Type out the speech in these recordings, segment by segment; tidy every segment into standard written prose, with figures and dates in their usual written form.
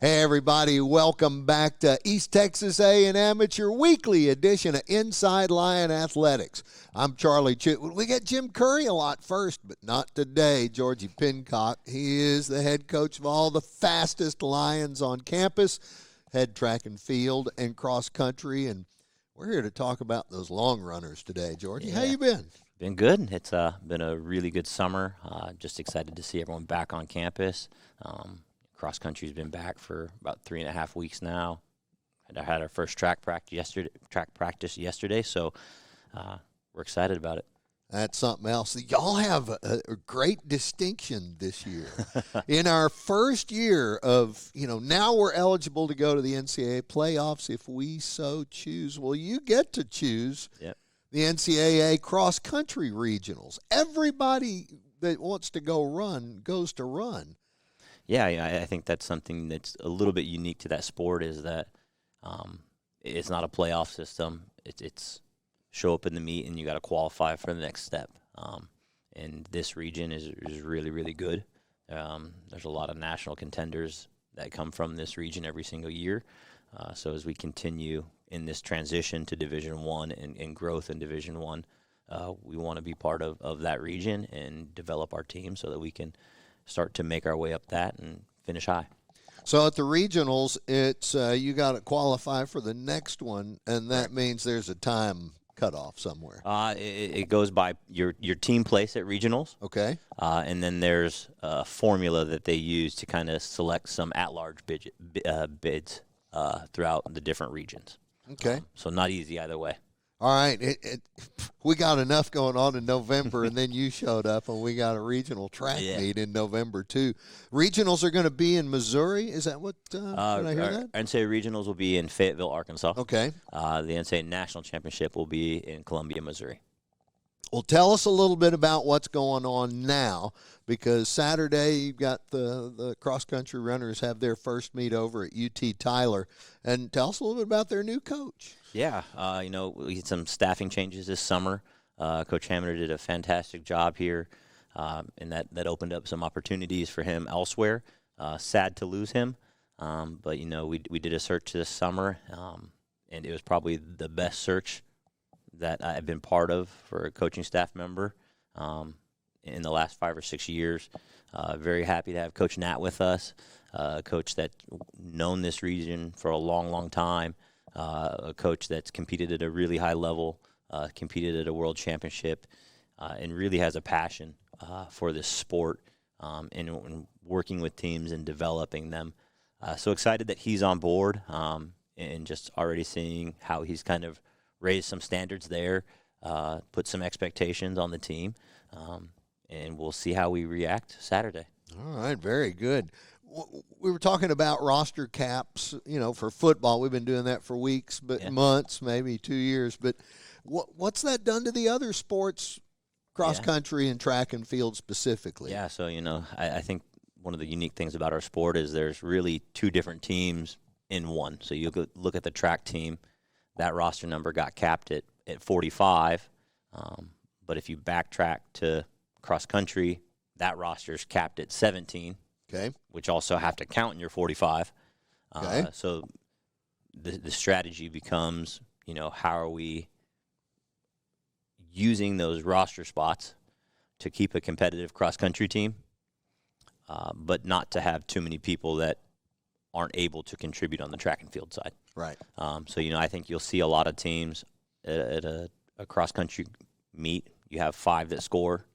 Hey everybody, welcome back to East Texas A&M. It's your weekly edition of Inside Lion Athletics. I'm Charlie Chitwood. We got Jim Curry a lot first, but not today. George Pincock, he is the head coach of all the fastest Lions on campus, head track and field and cross country, and we're here to talk about those long runners today. George, how you been? Been good. It's been a really good summer. Just excited to see everyone back on campus. Cross country's been back for about 3.5 weeks now. I had our first track practice yesterday, so we're excited about it. That's something else. Y'all have a great distinction this year. In our first year of, now we're eligible to go to the NCAA playoffs if we so choose. Well, you get to choose the NCAA cross-country regionals. Everybody that wants to go run goes to run. Yeah, I think that's something that's a little bit unique to that sport is that it's not a playoff system. It's show up in the meet and you got to qualify for the next step. And this region is really, really good. There's a lot of national contenders that come from this region every single year. So as we continue in this transition to Division I and growth in Division I, we want to be part of that region and develop our team so that we can start to make our way up that and finish high. So at the regionals, it's you got to qualify for the next one, and that means there's a time cutoff somewhere. It goes by your team place at regionals. Okay. And then there's a formula that they use to kind of select some at-large bids throughout the different regions. Okay. So not easy either way. All right, we got enough going on in November, and then you showed up, and we got a regional track meet in November, too. Regionals are going to be in Missouri? Is that what, did I hear that? NCAA regionals will be in Fayetteville, Arkansas. Okay. The NCAA National Championship will be in Columbia, Missouri. Well, tell us a little bit about what's going on now, because Saturday you've got the cross-country runners have their first meet over at UT Tyler, and tell us a little bit about their new coach. Yeah, we had some staffing changes this summer. Coach Hamner did a fantastic job here, and that opened up some opportunities for him elsewhere. Sad to lose him, but, we did a search this summer, and it was probably the best search that I've been part of for a coaching staff member in the last 5 or 6 years. Very happy to have Coach Nat with us, a coach that's known this region for a long, long time. A coach that's competed at a really high level, competed at a world championship, and really has a passion for this sport and working with teams and developing them. So excited that he's on board and just already seeing how he's kind of raised some standards there, put some expectations on the team, and we'll see how we react Saturday. All right, very good. We were talking about roster caps, for football. We've been doing that for weeks, but months, maybe 2 years. But what's that done to the other sports, cross-country and track and field specifically? Yeah, so, I think one of the unique things about our sport is there's really 2 different teams in one. So you look at the track team, that roster number got capped at 45. But if you backtrack to cross-country, that roster's capped at 17. Okay. Which also have to count in your 45. Okay. So the strategy becomes, how are we using those roster spots to keep a competitive cross-country team, but not to have too many people that aren't able to contribute on the track and field side. Right. So, I think you'll see a lot of teams at a cross-country meet. You have 5 that score,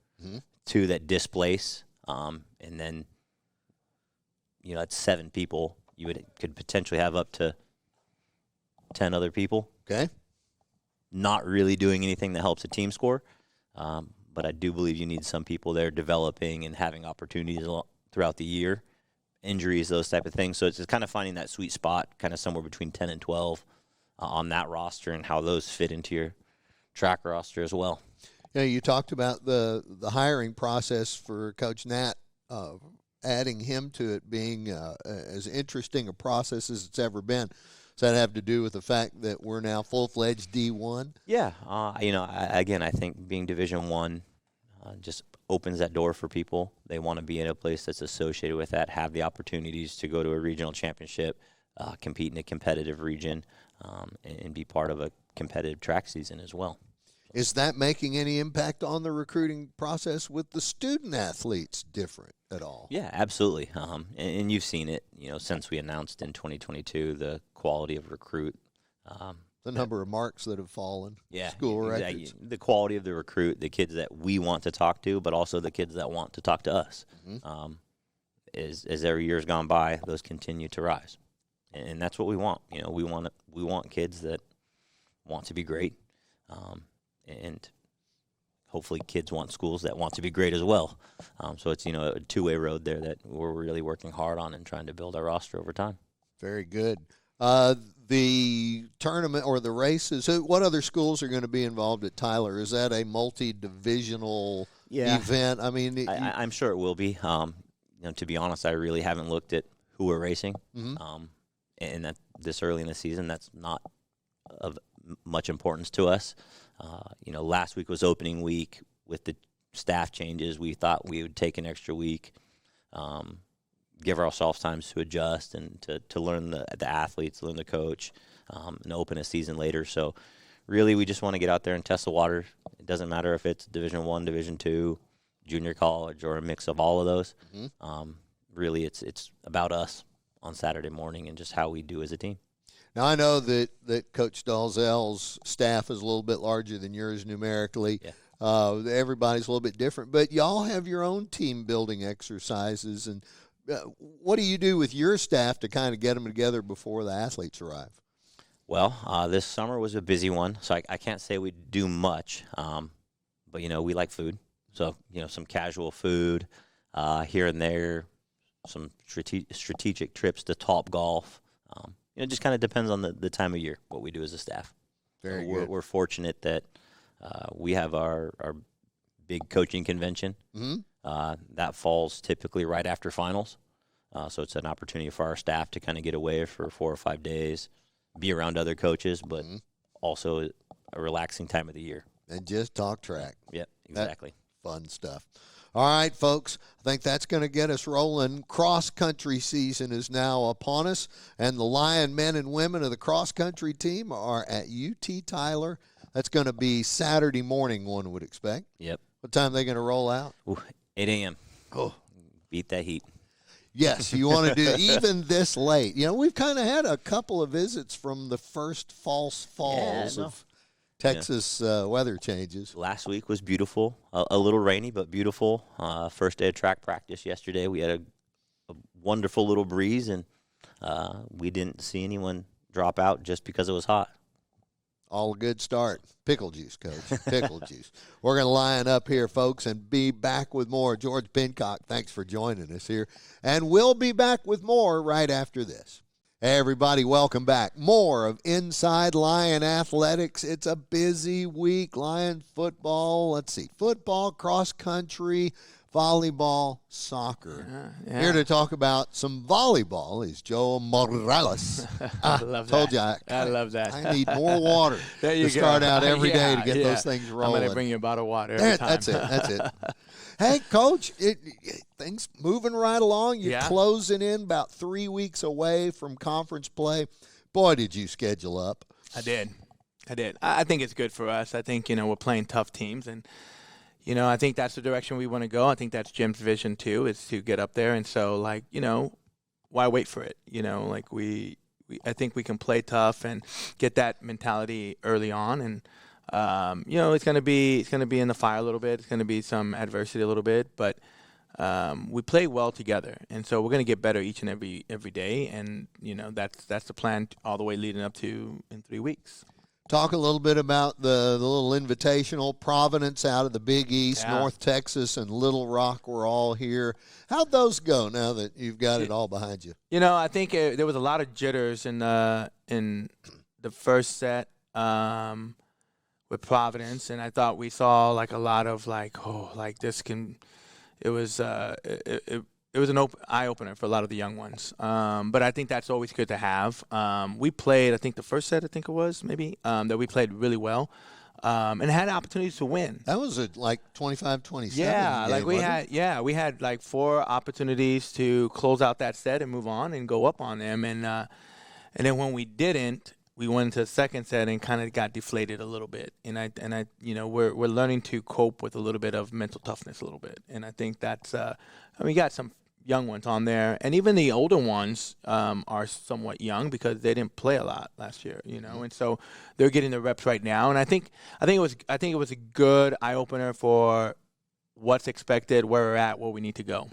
2 that displace, and then that's 7 people. You could potentially have up to 10 other people. Okay. Not really doing anything that helps a team score, but I do believe you need some people there developing and having opportunities throughout the year, injuries, those type of things. So it's just kind of finding that sweet spot, kind of somewhere between 10 and 12 on that roster and how those fit into your track roster as well. You talked about the hiring process for Coach Nat, adding him to it being as interesting a process as it's ever been. Does that have to do with the fact that we're now full-fledged D1? Yeah. I think being Division I, just opens that door for people. They want to be in a place that's associated with that, have the opportunities to go to a regional championship, compete in a competitive region, and be part of a competitive track season as well. Is that making any impact on the recruiting process with the student athletes different at all? Yeah, absolutely. And you've seen it, since we announced in 2022 the quality of recruit. The number of marks that have fallen. Yeah, school exactly. records. The quality of the recruit, the kids that we want to talk to, but also the kids that want to talk to us. Mm-hmm. As every year's gone by, those continue to rise, and that's what we want. We want kids that want to be great. And hopefully kids want schools that want to be great as well. So it's, a two-way road there that we're really working hard on and trying to build our roster over time. Very good. The tournament or the races, what other schools are going to be involved at Tyler? Is that a multi-divisional event? I mean, I'm sure it will be. To be honest, I really haven't looked at who we're racing. Mm-hmm. And that this early in the season, that's not of much importance to us. Last week was opening week. With the staff changes, we thought we would take an extra week, give ourselves time to adjust and to learn the athletes, learn the coach, and open a season later. So really we just want to get out there and test the water. It doesn't matter if it's Division I, Division II, junior college, or a mix of all of those. Mm-hmm. Really it's about us on Saturday morning and just how we do as a team. Now, I know that Coach Dolezel's staff is a little bit larger than yours numerically. Yeah. Everybody's a little bit different, but y'all have your own team-building exercises. And what do you do with your staff to kind of get them together before the athletes arrive? Well, this summer was a busy one, so I can't say we do much. But, we like food. So, some casual food here and there, some strategic trips to Topgolf. It just kind of depends on the time of year, what we do as a staff. Very good. We're fortunate that we have our big coaching convention. Mm-hmm. That falls typically right after finals. So it's an opportunity for our staff to kind of get away for 4 or 5 days, be around other coaches, but mm-hmm. also a relaxing time of the year. And just talk track. Yep, exactly. Fun stuff. All right, folks, I think that's going to get us rolling. Cross-country season is now upon us, and the Lion men and women of the cross-country team are at UT Tyler. That's going to be Saturday morning, one would expect. Yep. What time are they going to roll out? 8 a.m. Oh. Beat that heat. Yes, you want to do even this late. We've kind of had a couple of visits from the first false falls of Texas weather changes. Last week was beautiful, a little rainy, but beautiful. First day of track practice yesterday. We had a wonderful little breeze, and we didn't see anyone drop out just because it was hot. All a good start. Pickle juice, Coach. Pickle juice. We're going to line up here, folks, and be back with more. George Pincock, thanks for joining us here. And we'll be back with more right after this. Hey, everybody, welcome back. More of Inside Lion Athletics. It's a busy week. Lion football, let's see, football, cross-country, volleyball, soccer. Yeah. Here to talk about some volleyball is Joe Morales. I love that. Told you I love that. I need more water to start out every day to get those things rolling. I'm going to bring you a bottle of water every time. That's it. Hey, Coach, things moving right along. You're closing in about 3 weeks away from conference play. Boy, did you schedule up. I did. I think it's good for us. I think, we're playing tough teams, and I think that's the direction we want to go. I think that's Jim's vision too, is to get up there. And so, why wait for it? I think we can play tough and get that mentality early on. And it's going to be in the fire a little bit. It's going to be some adversity a little bit, but we play well together. And so we're going to get better each and every day. And that's the plan all the way leading up to in 3 weeks. Talk a little bit about the little invitational. Providence out of the Big East, North Texas, and Little Rock were all here. How'd those go now that you've got it all behind you? I think there was a lot of jitters in the first set with Providence, and I thought we saw a lot of this can. It was it was an eye opener for a lot of the young ones. But I think that's always good to have. We played, I think the first set, that we played really well. and had opportunities to win. That was at like 25-27. Yeah, like we had like 4 opportunities to close out that set and move on and go up on them, and then when we didn't, we went into the second set and kind of got deflated a little bit. And I we're learning to cope with a little bit of mental toughness a little bit, and I think that's we got some young ones on there, and even the older ones are somewhat young because they didn't play a lot last year, and so they're getting the reps right now. And I think it was a good eye opener for what's expected, where we're at, where we need to go.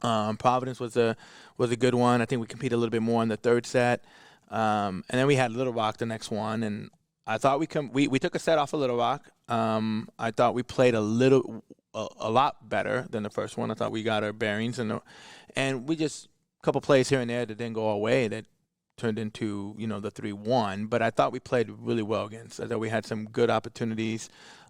Providence was a good one. I think we competed a little bit more in the third set, and then we had Little Rock the next one, and I thought we took a set off of Little Rock. I thought we played a lot better than the first one. I thought we got our bearings, and we just a couple plays here and there that didn't go our way that turned into the 3-1. But I thought we played really well against. I thought we had some good opportunities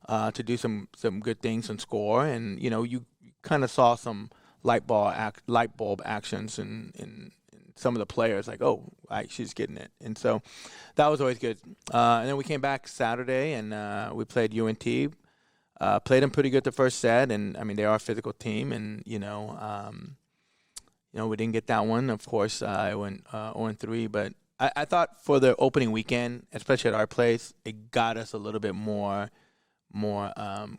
to do some good things and score. And you kind of saw some light bulb actions in some of the players, like, oh, she's getting it. And so that was always good. And then we came back Saturday and we played UNT. Played them pretty good the first set, and I mean they are a physical team, and we didn't get that one. Of course, I went 0-3, but I thought for the opening weekend, especially at our place, it got us a little bit more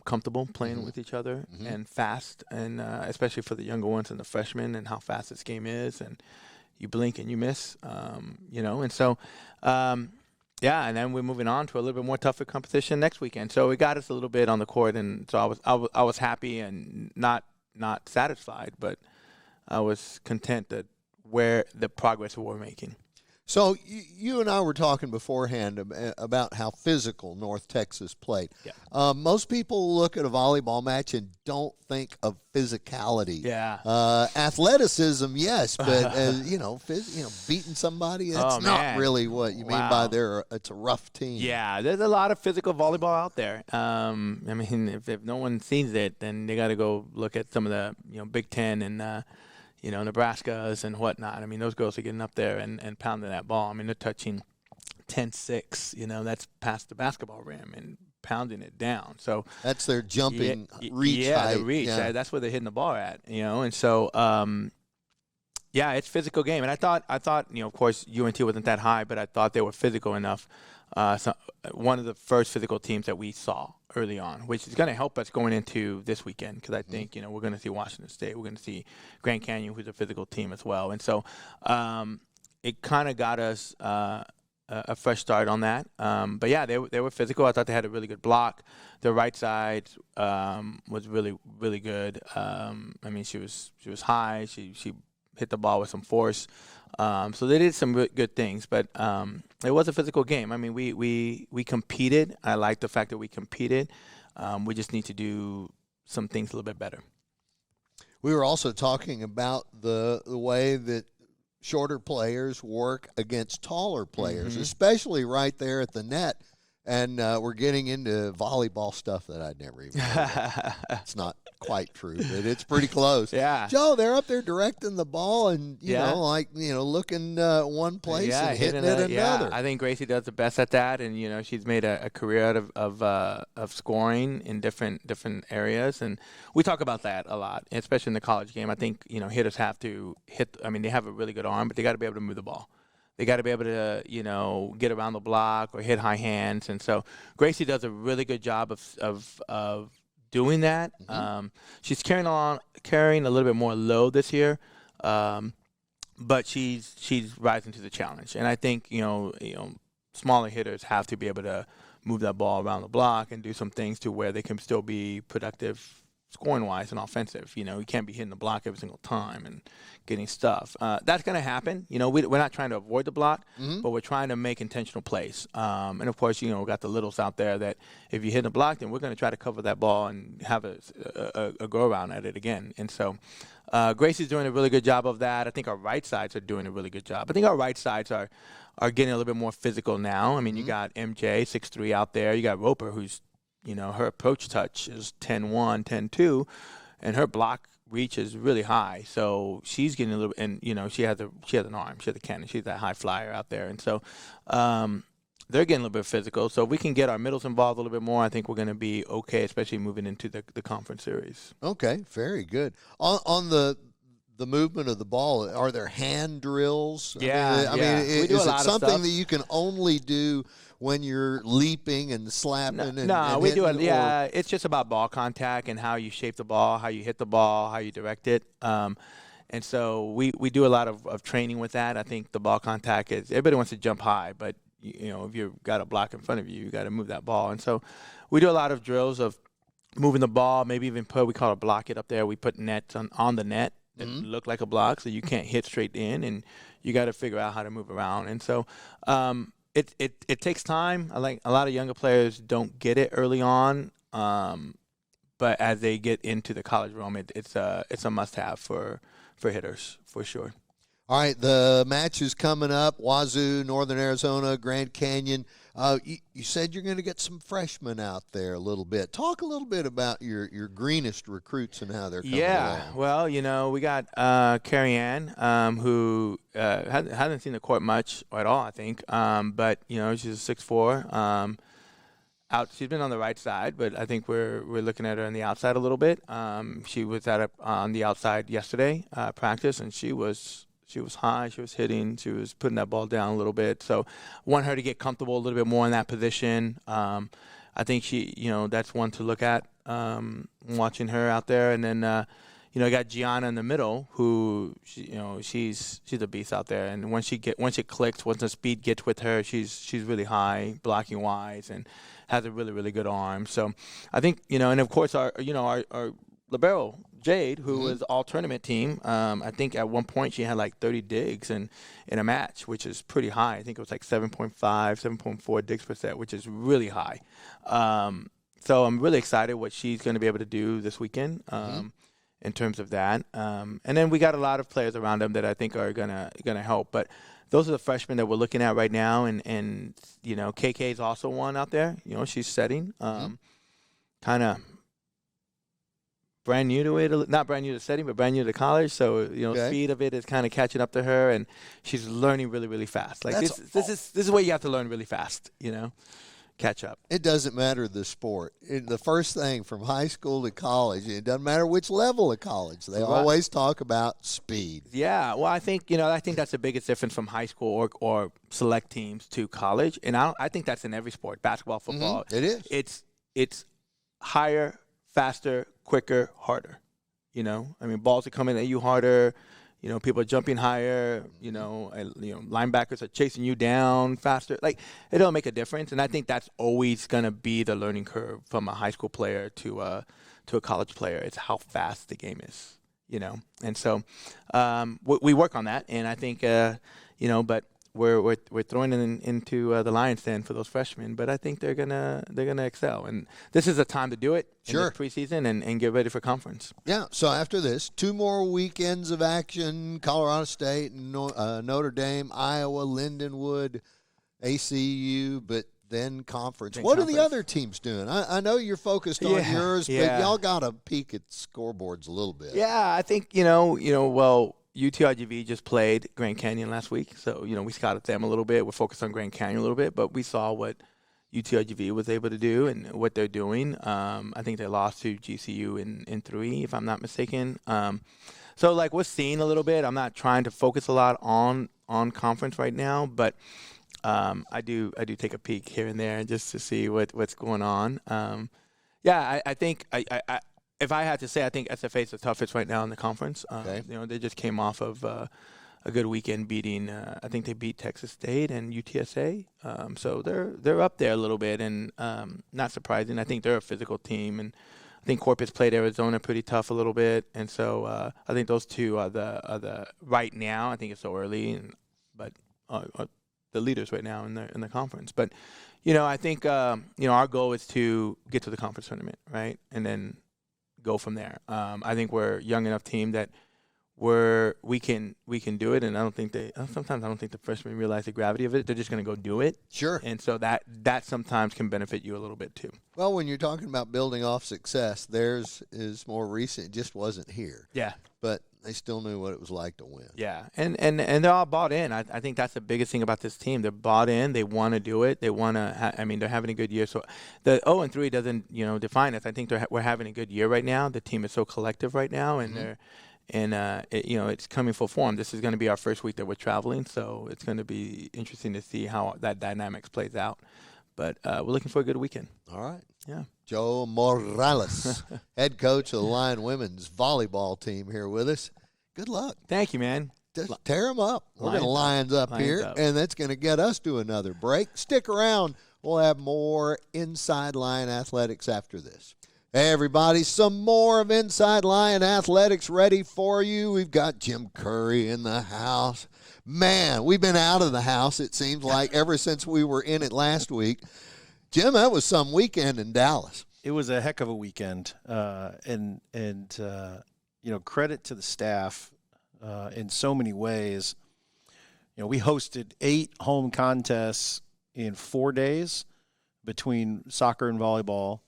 comfortable playing with each other and fast, and especially for the younger ones and the freshmen, and how fast this game is, and you blink and you miss, and so. Yeah, and then we're moving on to a little bit more tougher competition next weekend. So it got us a little bit on the court, and so I was happy and not satisfied, but I was content that where the progress we're making. So you and I were talking beforehand about how physical North Texas played. Yeah. Most people look at a volleyball match and don't think of physicality. Yeah. Athleticism, yes, but beating somebody, that's not really what you mean by it's a rough team. Yeah, there's a lot of physical volleyball out there. I mean, if no one sees it, then they got to go look at some of the Big Ten and Nebraska's and whatnot. I mean, those girls are getting up there and pounding that ball. I mean, they're touching 10-6. That's past the basketball rim and pounding it down. So that's their jumping reach. Yeah, height. The reach. Yeah. That's where they're hitting the ball at. And so it's a physical game. And I thought of course UNT wasn't that high, but I thought they were physical enough. One of the first physical teams that we saw early on, which is going to help us going into this weekend, because I think we're going to see Washington State, we're going to see Grand Canyon, who's a physical team as well, and so it kind of got us a fresh start on that. But yeah, they were physical. I thought they had a really good block. The right side was really, really good. I mean, she was high. She hit the ball with some force. So they did some good things, but it was a physical game. I mean, we competed. I like the fact that we competed. We just need to do some things a little bit better. We were also talking about the way that shorter players work against taller players, especially right there at the net. And we're getting into volleyball stuff that I'd never even heard of. It's not quite true, but it's pretty close. Yeah. Joe, they're up there directing the ball and, looking one place and hitting it another. Yeah. I think Gracie does the best at that, and, she's made a career out of scoring in different areas. And we talk about that a lot, especially in the college game. I think, hitters have to hit. I mean, they have a really good arm, but they got to be able to move the ball. They got to be able to, get around the block or hit high hands. And so Gracie does a really good job of doing that. She's carrying a little bit more load this year, but she's rising to the challenge. And I think, smaller hitters have to be able to move that ball around the block and do some things to where they can still be productive scoring-wise and offensive. You can't be hitting the block every single time and getting stuff. That's going to happen. We're not trying to avoid the block, but we're trying to make intentional plays. And, of course, we got the littles out there that if you hit the block, then we're going to try to cover that ball and have a go-around at it again. And so Gracie's doing a really good job of that. I think our right sides are doing a really good job. I think our right sides are getting a little bit more physical now. I mean, you got MJ, 6'3", out there. You got Roper, who's her approach touch is 10-1, 10-2, and her block reach is really high. So she's getting a little, and she has an arm, she has a cannon, she's that high flyer out there, and so they're getting a little bit physical. So if we can get our middles involved a little bit more, I think we're going to be okay, especially moving into the conference series. Okay, very good. On the movement of the ball, are there hand drills? Yeah, I mean, we do is a lot it of something stuff. that you can only do when you're leaping and slapping? No, we do it. hitting, Yeah, it's just about ball contact and how you shape the ball, how you hit the ball, how you direct it. And so we do a lot of training with that. I think the ball contact is, everybody wants to jump high, but if you've got a block in front of you, you got to move that ball. And so we do a lot of drills of moving the ball, maybe even we call it block it up there. We put nets on the net that look like a block, so you can't hit straight in, and you got to figure out how to move around. And so it takes time. I like a lot of younger players don't get it early on, but as they get into the college realm, it's a must-have for hitters for sure. All right, the match is coming up. Wazoo, Northern Arizona, Grand Canyon. You said you're going to get some freshmen out there a little bit. Talk a little bit about your greenest recruits and how they're coming along. Well, we got Carrie Ann, who hasn't seen the court much at all, I think. But she's a 6'4". She's been on the right side, but I think we're looking at her on the outside a little bit. She was on the outside yesterday practice, and she was high, she was hitting, she was putting that ball down a little bit. So I want her to get comfortable a little bit more in that position. I think she, that's one to look at, watching her out there. And then, I got Gianna in the middle, who, she's a beast out there. And once it clicks, once the speed gets with her, she's really high, blocking wise, and has a really, really good arm. So I think, and of course our libero, Jade, who was all-tournament team, I think at one point she had like 30 digs in a match, which is pretty high. I think it was like 7.5, 7.4 digs per set, which is really high. So I'm really excited what she's going to be able to do this weekend in terms of that. And then we got a lot of players around them that I think are gonna help. But those are the freshmen that we're looking at right now. And KK is also one out there. She's setting, kind of brand new to it, not brand new to setting, but brand new to college. So speed of it is kind of catching up to her, and she's learning really, really fast. Like this is where you have to learn really fast. Catch up. It doesn't matter the sport. The first thing from high school to college, it doesn't matter which level of college. They always talk about speed. Yeah, well, I think that's the biggest difference from high school or select teams to college, and I think that's in every sport, basketball, football. It is. It's higher, faster, quicker, harder. Balls are coming at you harder. People are jumping higher. Linebackers are chasing you down faster. Like, it don't make a difference, and I think that's always gonna be the learning curve from a high school player to a college player. It's how fast the game is. And so we work on that, and I think but we're throwing it into the lion's den for those freshmen, but I think they're gonna excel, and this is a time to do it. Sure. In the preseason and get ready for conference. Yeah. So after this, 2 more weekends of action: Colorado State, Notre Dame, Iowa, Lindenwood, ACU, but then conference. What are the other teams doing? I know you're focused on yours, but y'all got to peek at scoreboards a little bit. Yeah, I think well. UTRGV just played Grand Canyon last week, so we scouted them a little bit. We're focused on Grand Canyon a little bit, but we saw what UTRGV was able to do and what they're doing. I think they lost to GCU in 3, if I'm not mistaken. So we're seeing a little bit. I'm not trying to focus a lot on conference right now, but I do take a peek here and there just to see what's going on. I think if I had to say, I think SFA is the toughest right now in the conference. They just came off of a good weekend beating. I think they beat Texas State and UTSA. So they're up there a little bit, and not surprising. I think they're a physical team, and I think Corpus played Arizona pretty tough a little bit, and so I think those two are the right now. I think it's so early, but the leaders right now in the conference. But I think our goal is to get to the conference tournament, right, and then go from there. I think we're a young enough team that we can do it, and sometimes I don't think the freshmen realize the gravity of it. They're just going to go do it. Sure. And so that sometimes can benefit you a little bit too. Well, when you're talking about building off success, theirs is more recent. It just wasn't here. Yeah. But they still knew what it was like to win. Yeah, and they're all bought in. I think that's the biggest thing about this team. They're bought in. They want to do it. They want to. They're having a good year. So the 0-3 doesn't define us. I think we're having a good year right now. The team is so collective right now, and it's coming full form. This is going to be our first week that we're traveling, so it's going to be interesting to see how that dynamics plays out. But we're looking for a good weekend. All right. Yeah. Joe Morales, head coach of the Lion women's volleyball team, here with us. Good luck. Thank you, man. Just tear them up. We're going to Lions up here, and that's going to get us to another break. Stick around. We'll have more Inside Lion Athletics after this. Hey, everybody, some more of Inside Lion Athletics ready for you. We've got Jim Curry in the house. Man, we've been out of the house, it seems like, ever since we were in it last week. Jim, that was some weekend in Dallas. It was a heck of a weekend, and credit to the staff in so many ways. We hosted 8 home contests in 4 days between soccer and volleyball,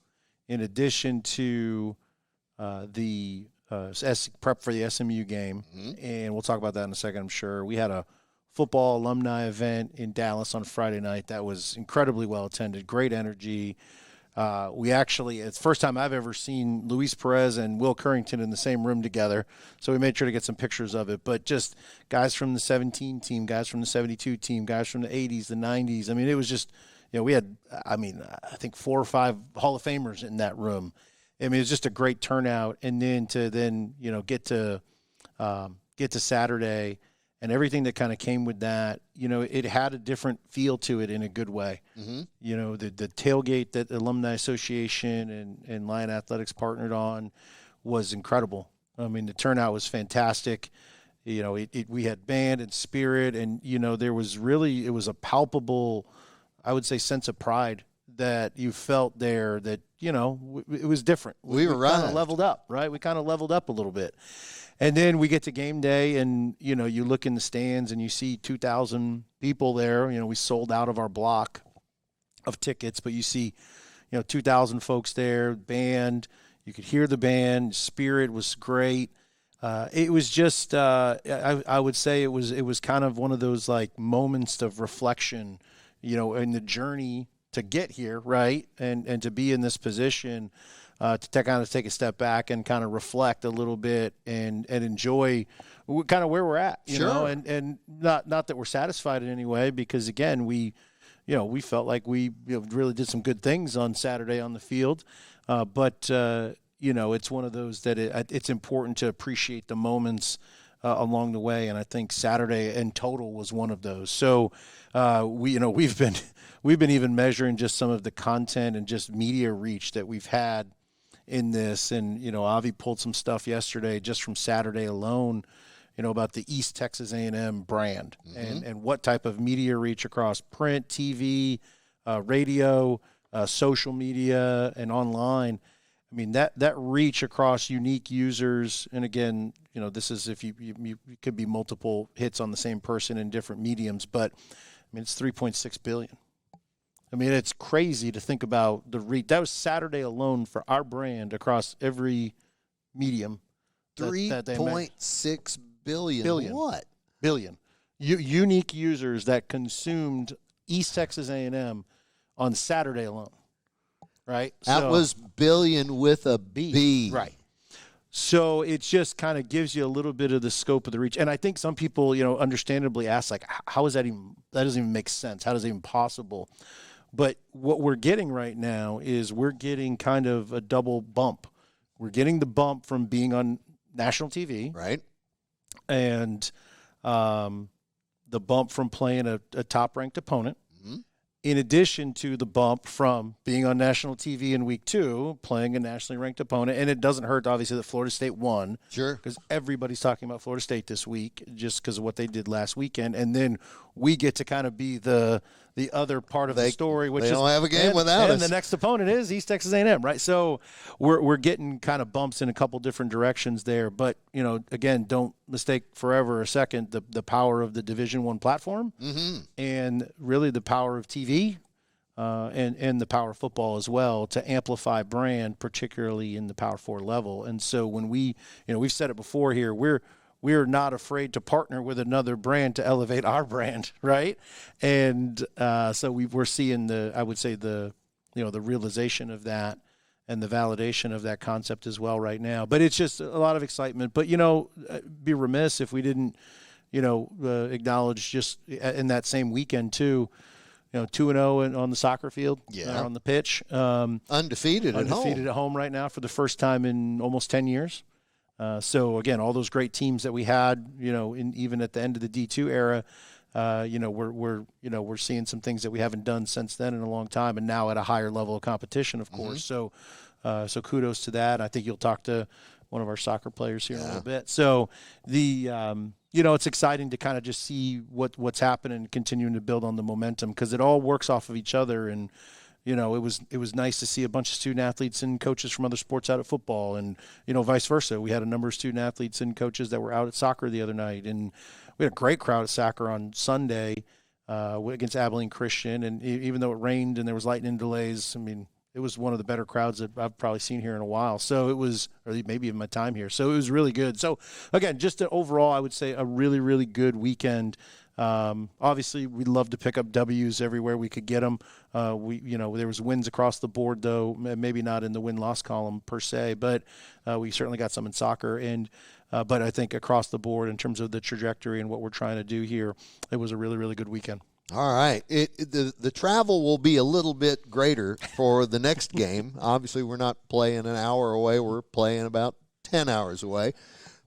in addition to the prep for the SMU game, and we'll talk about that in a second, I'm sure. We had a football alumni event in Dallas on Friday night that was incredibly well attended, great energy. It's the first time I've ever seen Luis Perez and Will Currington in the same room together, so we made sure to get some pictures of it. But just guys from the 17 team, guys from the 72 team, guys from the 80s, the 90s. It was just, we had, I think 4 or 5 Hall of Famers in that room. It was just a great turnout. And then to get to Saturday and everything that kind of came with that, it had a different feel to it in a good way. Mm-hmm. The tailgate that the Alumni Association and Lion Athletics partnered on was incredible. The turnout was fantastic. We had band and spirit, and, it was a palpable, I would say, sense of pride that you felt there that, it was different. We were kind of leveled up, right? We kind of leveled up a little bit. And then we get to game day, and, you look in the stands and you see 2,000 people there. We sold out of our block of tickets, but you see, 2,000 folks there, band. You could hear the band. Spirit was great. It was just, I would say it was kind of one of those like moments of reflection, in the journey to get here, right, and to be in this position. To kind of take a step back and kind of reflect a little bit and enjoy kind of where we're at, you know, and not that we're satisfied in any way, because again, we felt like we really did some good things on Saturday on the field, but it's one of those that it's important to appreciate the moments along the way, and I think Saturday in total was one of those. So we've been even measuring just some of the content and just media reach that we've had in this, and Avi pulled some stuff yesterday just from Saturday alone, about the East Texas A&M brand, and what type of media reach across print, TV, radio, social media, and online. That reach across unique users, and again, this is if you could be multiple hits on the same person in different mediums, but it's 3.6 billion. It's crazy to think about the reach. That was Saturday alone for our brand across every medium. 3.6 billion. What? Billion. Unique users that consumed East Texas A&M on Saturday alone. Right? That was billion with a B. Right. So it just kind of gives you a little bit of the scope of the reach. And I think some people, understandably ask, like, how is that even – that doesn't even make sense. How is it even possible? But what we're getting right now is we're getting kind of a double bump. We're getting the bump from being on national TV. Right. And the bump from playing a top-ranked opponent. In addition to the bump from being on national TV in week 2, playing a nationally ranked opponent. And it doesn't hurt, obviously, that Florida State won. Sure. Because everybody's talking about Florida State this week just because of what they did last weekend. And then we get to kind of be the other part of the story. Which they don't have a game without us. And the next opponent is East Texas A&M, right? So we're getting kind of bumps in a couple different directions there. But, again, don't mistake forever a second the power of the Division I platform and really the power of TV and the power of football as well to amplify brand, particularly in the Power 4 level. And so when we've said it before here, we're we're not afraid to partner with another brand to elevate our brand, right? And so we're seeing the realization of that and the validation of that concept as well right now. But it's just a lot of excitement. But, be remiss if we didn't, acknowledge just in that same weekend too, 2-0 on the soccer field, on the pitch. Undefeated at home right now for the first time in almost 10 years. So again, all those great teams that we had, even at the end of the D2 era, we're seeing some things that we haven't done since then in a long time, and now at a higher level of competition, of course. So kudos to that. I think you'll talk to one of our soccer players here in a little bit. So it's exciting to kind of just see what's happening and continuing to build on the momentum, because it all works off of each other. And it was nice to see a bunch of student athletes and coaches from other sports out at football, and vice versa. We had a number of student athletes and coaches that were out at soccer the other night, and we had a great crowd at soccer on Sunday against Abilene Christian. And even though it rained and there was lightning delays, it was one of the better crowds that I've probably seen here in a while. So it was, or maybe in my time here. So it was really good. So again, just overall, I would say a really, really good weekend. Obviously, we'd love to pick up W's everywhere we could get them. There was wins across the board, though, maybe not in the win-loss column per se, but we certainly got some in soccer. And but I think across the board, in terms of the trajectory and what we're trying to do here, it was a really, really good weekend. All right. The travel will be a little bit greater for the next game. Obviously, we're not playing an hour away. We're playing about 10 hours away.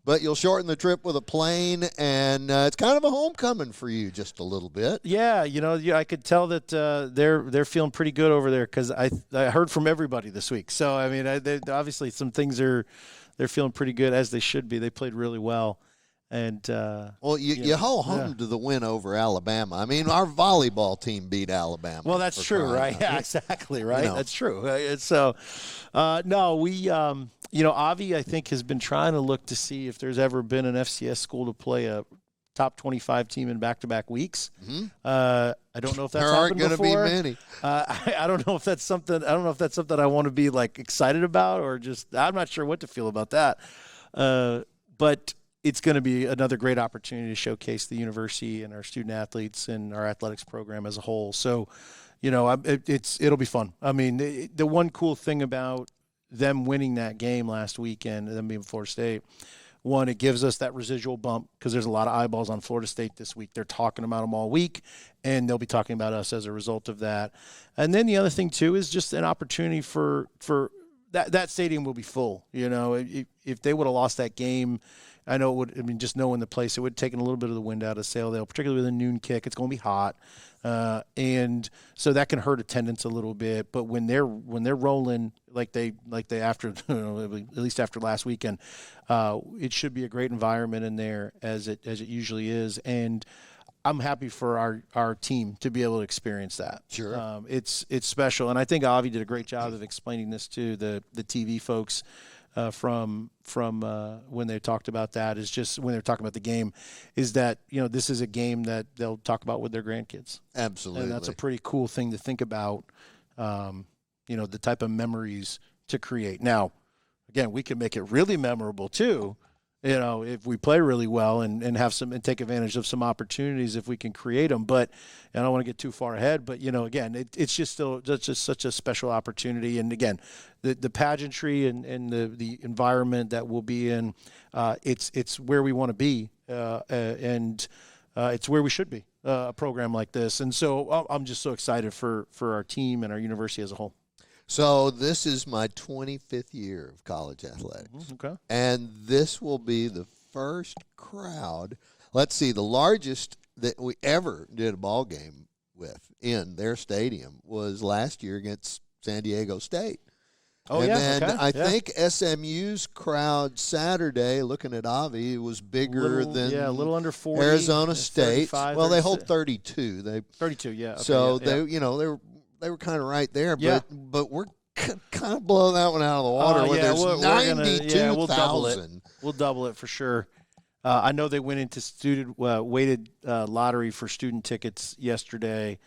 But you'll shorten the trip with a plane, and it's kind of a homecoming for you just a little bit. Yeah, I could tell that they're feeling pretty good over there, because I heard from everybody this week. So, obviously some things they're feeling pretty good, as they should be. They played really well. And you haul home to the win over Alabama. Our volleyball team beat Alabama. Well, that's true, right? Yeah, exactly, right. That's true. So, Avi, I think, has been trying to look to see if there's ever been an FCS school to play a top 25 team in back-to-back weeks. Mm-hmm. I don't know if that's happened before. There aren't going to be many. I don't know if that's something. I don't know if that's something I want to be excited about, or just I'm not sure what to feel about that. But it's going to be another great opportunity to showcase the university and our student athletes and our athletics program as a whole. So, it'll be fun. The one cool thing about them winning that game last weekend, them being Florida State, one, it gives us that residual bump, because there's a lot of eyeballs on Florida State this week. They're talking about them all week, and they'll be talking about us as a result of that. And then the other thing too is just an opportunity for that stadium will be full. If they would have lost that game, I know it would. Just knowing the place, it would have taken a little bit of the wind out of sail there, particularly with a noon kick. It's going to be hot, and so that can hurt attendance a little bit. But when they're rolling like they after at least after last weekend, it should be a great environment in there, as it usually is. And I'm happy for our team to be able to experience that. Sure, it's special, and I think Avi did a great job of explaining this to the TV folks. From when they talked about that, is just when they're talking about the game, is that this is a game that they'll talk about with their grandkids. Absolutely, and that's a pretty cool thing to think about. The type of memories to create. Now, again, we can make it really memorable too. If we play really well and have some and take advantage of some opportunities, if we can create them. But I don't want to get too far ahead. But again, it's just such a special opportunity. And again, the pageantry and the environment that we'll be in, it's where we want to be, and it's where we should be. A program like this, and so I'm just so excited for our team and our university as a whole. So this is my 25th year of college athletics. Okay. And this will be the first crowd. Let's see, the largest that we ever did a ball game with in their stadium was last year against San Diego State. Oh, and yeah. then Okay. I think SMU's crowd Saturday, looking at Avi, was bigger than a little under 40. Arizona State. 35, well, they hold 36. 32. 32, yeah. Okay, So yeah. they were kind of right there, Yeah. but we're kind of blowing that one out of the water when there's 92,000. We'll double it for sure. I know they went into student weighted lottery for student tickets yesterday.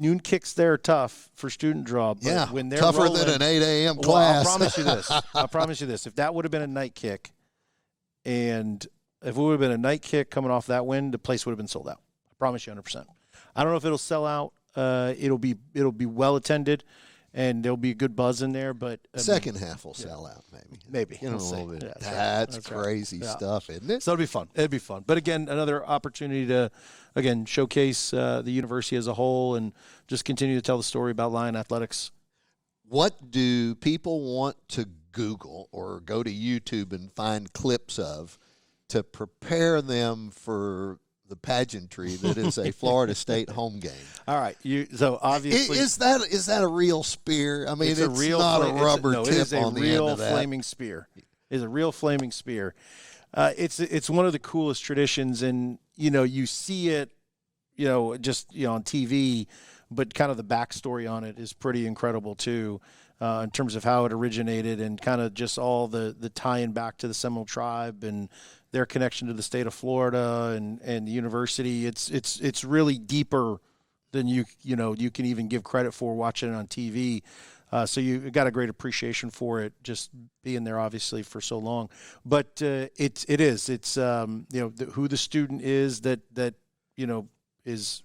Noon kicks there are tough for student draw, but when they're tougher rolling, than an 8 a.m. class. I'll promise you this. If that would have been a night kick, And if it would have been a night kick coming off that win, the place would have been sold out. I promise you 100%. I don't know if it'll sell out. It'll be well attended, and there'll be a good buzz in there. But second half will sell out, maybe. Maybe. You know, We'll a see. little bit. Yeah, That's right. crazy stuff, isn't it? So it'll be fun. It'll be fun. But again, another opportunity to, again, showcase the university as a whole and just continue to tell the story about Lion athletics. What do people want to Google or go to YouTube and find clips of to prepare them for the pageantry that is a Florida State home game? All right. So obviously, is that a real spear? I mean, it's a real not a rubber it tip is a on the real end of that. flaming spear. It's a real flaming spear. It's one of the coolest traditions, and you see it, just on TV, but kind of the backstory on it is pretty incredible too, in terms of how it originated and kind of just all the tying back to the Seminole tribe and their connection to the state of Florida and the university. It's really deeper than you can even give credit for watching it on TV. So you got a great appreciation for it, just being there obviously for so long. But it's who the student is that is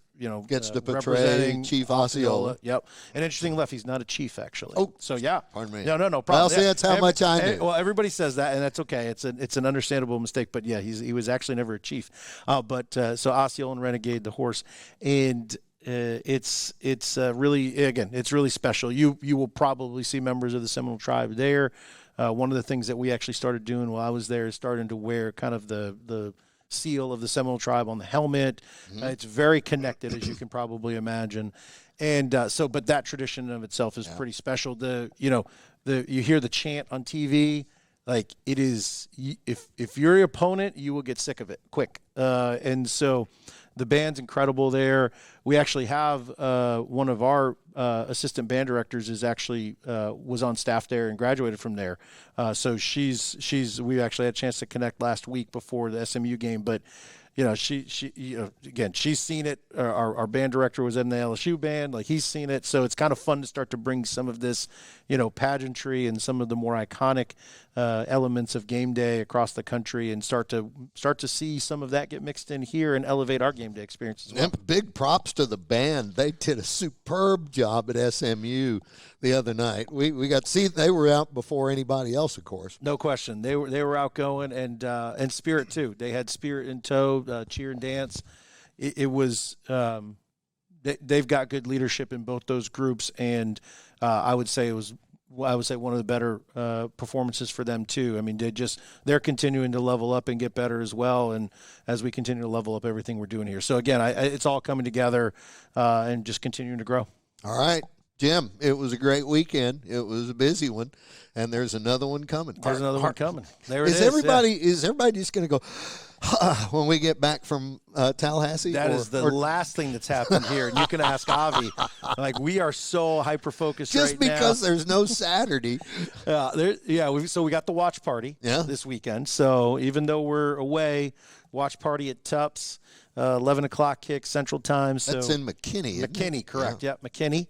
Gets to portray representing Chief Osceola. Yep. And interesting enough, he's not a chief actually. Oh, so yeah. pardon me. No problem. Well, see, that's how much I knew. Well, everybody says that, and that's okay. It's an understandable mistake, but yeah, he was actually never a chief. So Osceola and Renegade, the horse, and it's really, again, it's really special. You will probably see members of the Seminole tribe there. One of the things that we actually started doing while I was there is starting to wear kind of the seal of the Seminole tribe on the helmet. It's very connected, as you can probably imagine. And but that tradition of itself is pretty special. You hear the chant on TV, like it is, if you're your opponent, you will get sick of it quick. And so the band's incredible there. We actually have one of our assistant band directors is actually was on staff there and graduated from there. So we actually had a chance to connect last week before the SMU game, but again, she's seen it. Our band director was in the LSU band, like he's seen it. So it's kind of fun to start to bring some of this, pageantry and some of the more iconic elements of game day across the country, and start to see some of that get mixed in here and elevate our game day experience as well. And big props to the band. They did a superb job at SMU the other night. We got to see they were out before anybody else, of course. No question. They were outgoing and spirit too. They had spirit in tow, cheer and dance. It was they've got good leadership in both those groups, and I would say one of the better performances for them too. I mean, they're continuing to level up and get better as well, and as we continue to level up everything we're doing here. So again, it's all coming together and just continuing to grow. All right, Jim, it was a great weekend. It was a busy one, and there's another one coming. There's another one coming. There it is. Is everybody just going to go when we get back from Tallahassee? That is the last thing that's happened here. And you can ask Avi. Like, we are so hyper-focused just right now. because there's no Saturday. So we got the watch party this weekend. So even though we're away, watch party at Tups, 11 o'clock kick Central Time. So that's in McKinney, isn't McKinney, it? correct. Yeah, McKinney.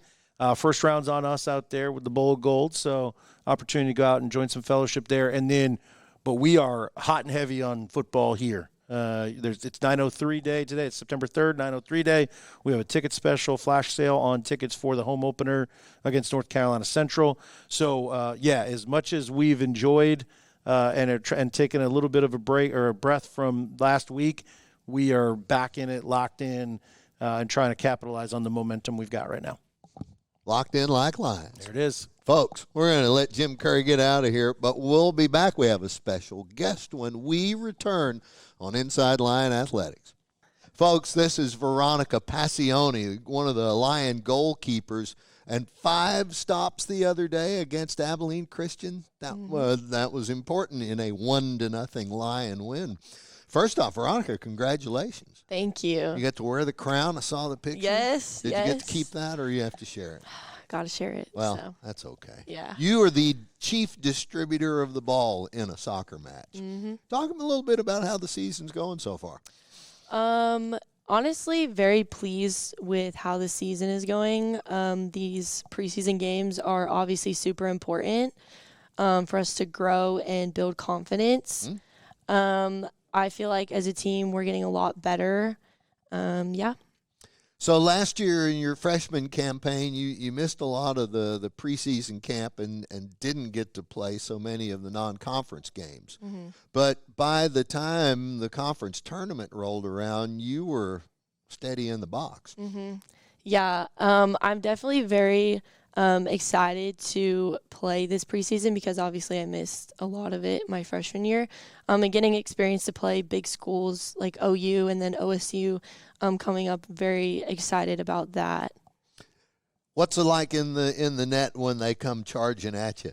First round's on us out there with the bowl of gold. So opportunity to go out and join some fellowship there. And then, but we are hot and heavy on football here. It's 903 day today. It's September 3rd, 903 day. We have a ticket special flash sale on tickets for the home opener against North Carolina Central. So, as much as we've enjoyed and taken a little bit of a break or a breath from last week, we are back in it, locked in, and trying to capitalize on the momentum we've got right now. Locked in like lions. There it is. Folks, we're going to let Jim Curry get out of here, but we'll be back. We have a special guest when we return on Inside Lion Athletics. Folks, this is Veronica Pacione, one of the Lion goalkeepers, and 5 stops the other day against Abilene Christian. That was important in a 1-0 Lion win. First off, Veronica, congratulations. Thank you. You got to wear the crown. I saw the picture. Yes, Did you get to keep that, or you have to share it? Got to share it. Well, so. that's okay. Yeah. You are the chief distributor of the ball in a soccer match. Mm-hmm. Talk a little bit about how the season's going so far. Honestly, very pleased with how the season is going. These preseason games are obviously super important for us to grow and build confidence. I feel like as a team we're getting a lot better. Yeah. So last year in your freshman campaign, you missed a lot of the preseason camp and didn't get to play so many of the non-conference games. Mm-hmm. But by the time the conference tournament rolled around, you were steady in the box. Mm-hmm. Yeah, I'm definitely very excited to play this preseason because obviously I missed a lot of it my freshman year. And getting experience to play big schools like OU and then OSU coming up, very excited about that. What's it like in the net when they come charging at you?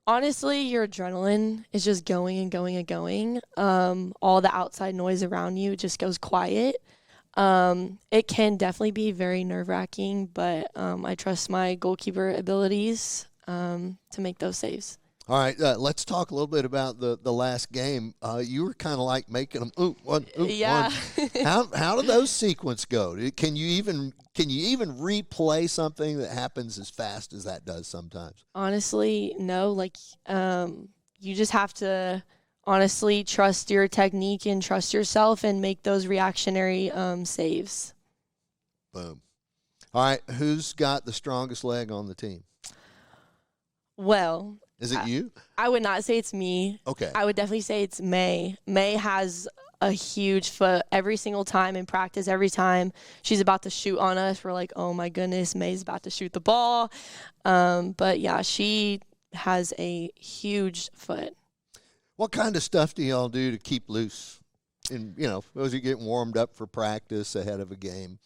Honestly, your adrenaline is just going and going and going. All the outside noise around you just goes quiet. It can definitely be very nerve-wracking, but I trust my goalkeeper abilities to make those saves. All right, let's talk a little bit about the last game. You were kind of like making them one. Yeah. How do those sequences go? Can you even replay something that happens as fast as that does sometimes? Honestly, no. Like, you just have to honestly trust your technique and trust yourself and make those reactionary saves. Boom. All right, who's got the strongest leg on the team? Well, is it you? I would not say it's me. Okay. I would definitely say it's May. May has a huge foot every single time in practice. Every time she's about to shoot on us, we're like, oh my goodness, May's about to shoot the ball. But yeah, she has a huge foot. What kind of stuff do y'all do to keep loose? And as you're getting warmed up for practice ahead of a game?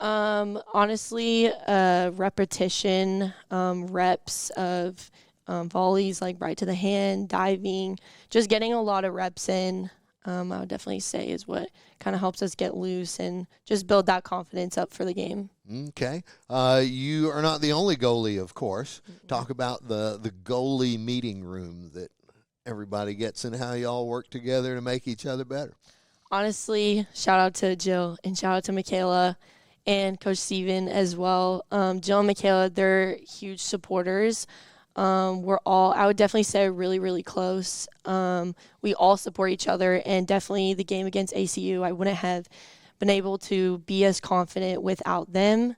Honestly, repetition, reps of volleys, like right to the hand, diving, just getting a lot of reps in, I would definitely say is what kind of helps us get loose and just build that confidence up for the game. Okay. You are not the only goalie, of course. Mm-hmm. Talk about the goalie meeting room that everybody gets and how y'all work together to make each other better. Honestly, shout out to Jill and shout out to Michaela and Coach Steven as well. Jill and Michaela, they're huge supporters. We're all, I would definitely say, really, really close. We all support each other, and definitely the game against ACU, I wouldn't have been able to be as confident without them.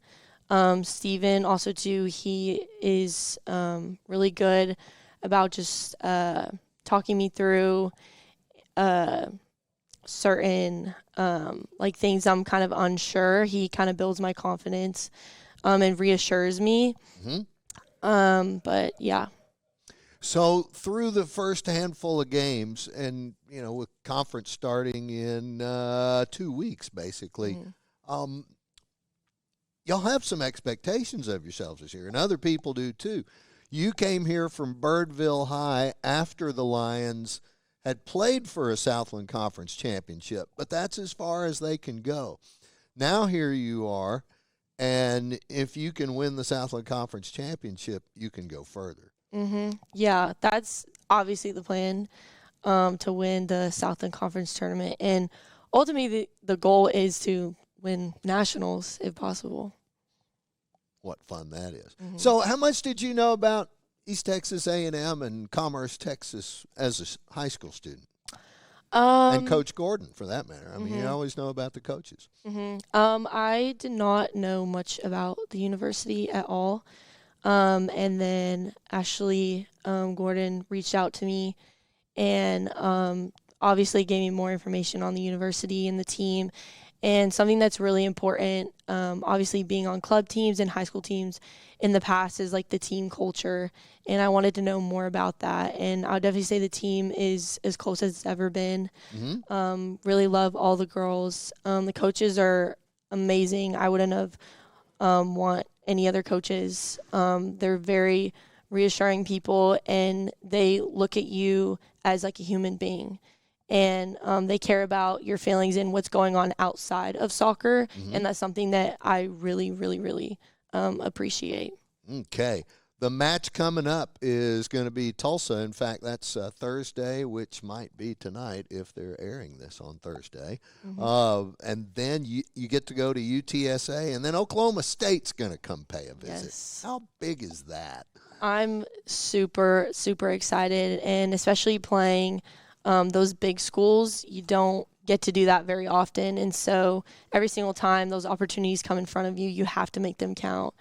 Steven also, too, he is really good about just talking me through certain like things I'm kind of unsure. He kind of builds my confidence and reassures me. Mm-hmm. But yeah. So through the first handful of games, and with conference starting in 2 weeks, basically, y'all have some expectations of yourselves this year, and other people do too. You came here from Birdville High after the Lions had played for a Southland Conference championship, but that's as far as they can go. Now here you are, and if you can win the Southland Conference championship, you can go further. Mm-hmm. Yeah, that's obviously the plan, to win the Southland Conference tournament. And ultimately, the goal is to win nationals if possible. What fun that is. Mm-hmm. So how much did you know about East Texas A&M and Commerce, Texas as a high school student? And Coach Gordon, for that matter. I mean, you always know about the coaches. Mm-hmm. I did not know much about the university at all. And then Ashley Gordon reached out to me and obviously gave me more information on the university and the team. And something that's really important, obviously being on club teams and high school teams in the past, is like the team culture. And I wanted to know more about that. And I would definitely say the team is as close as it's ever been. Mm-hmm. Really love all the girls. The coaches are amazing. I wouldn't have want any other coaches. They're very reassuring people, and they look at you as like a human being. And they care about your feelings and what's going on outside of soccer. Mm-hmm. And that's something that I really, really, really appreciate. Okay. The match coming up is going to be Tulsa. In fact, that's Thursday, which might be tonight if they're airing this on Thursday. Mm-hmm. And then you get to go to UTSA, and then Oklahoma State's going to come pay a visit. Yes. How big is that? I'm super, super excited, and especially playing those big schools, you don't get to do that very often. And so every single time those opportunities come in front of you, you have to make them count.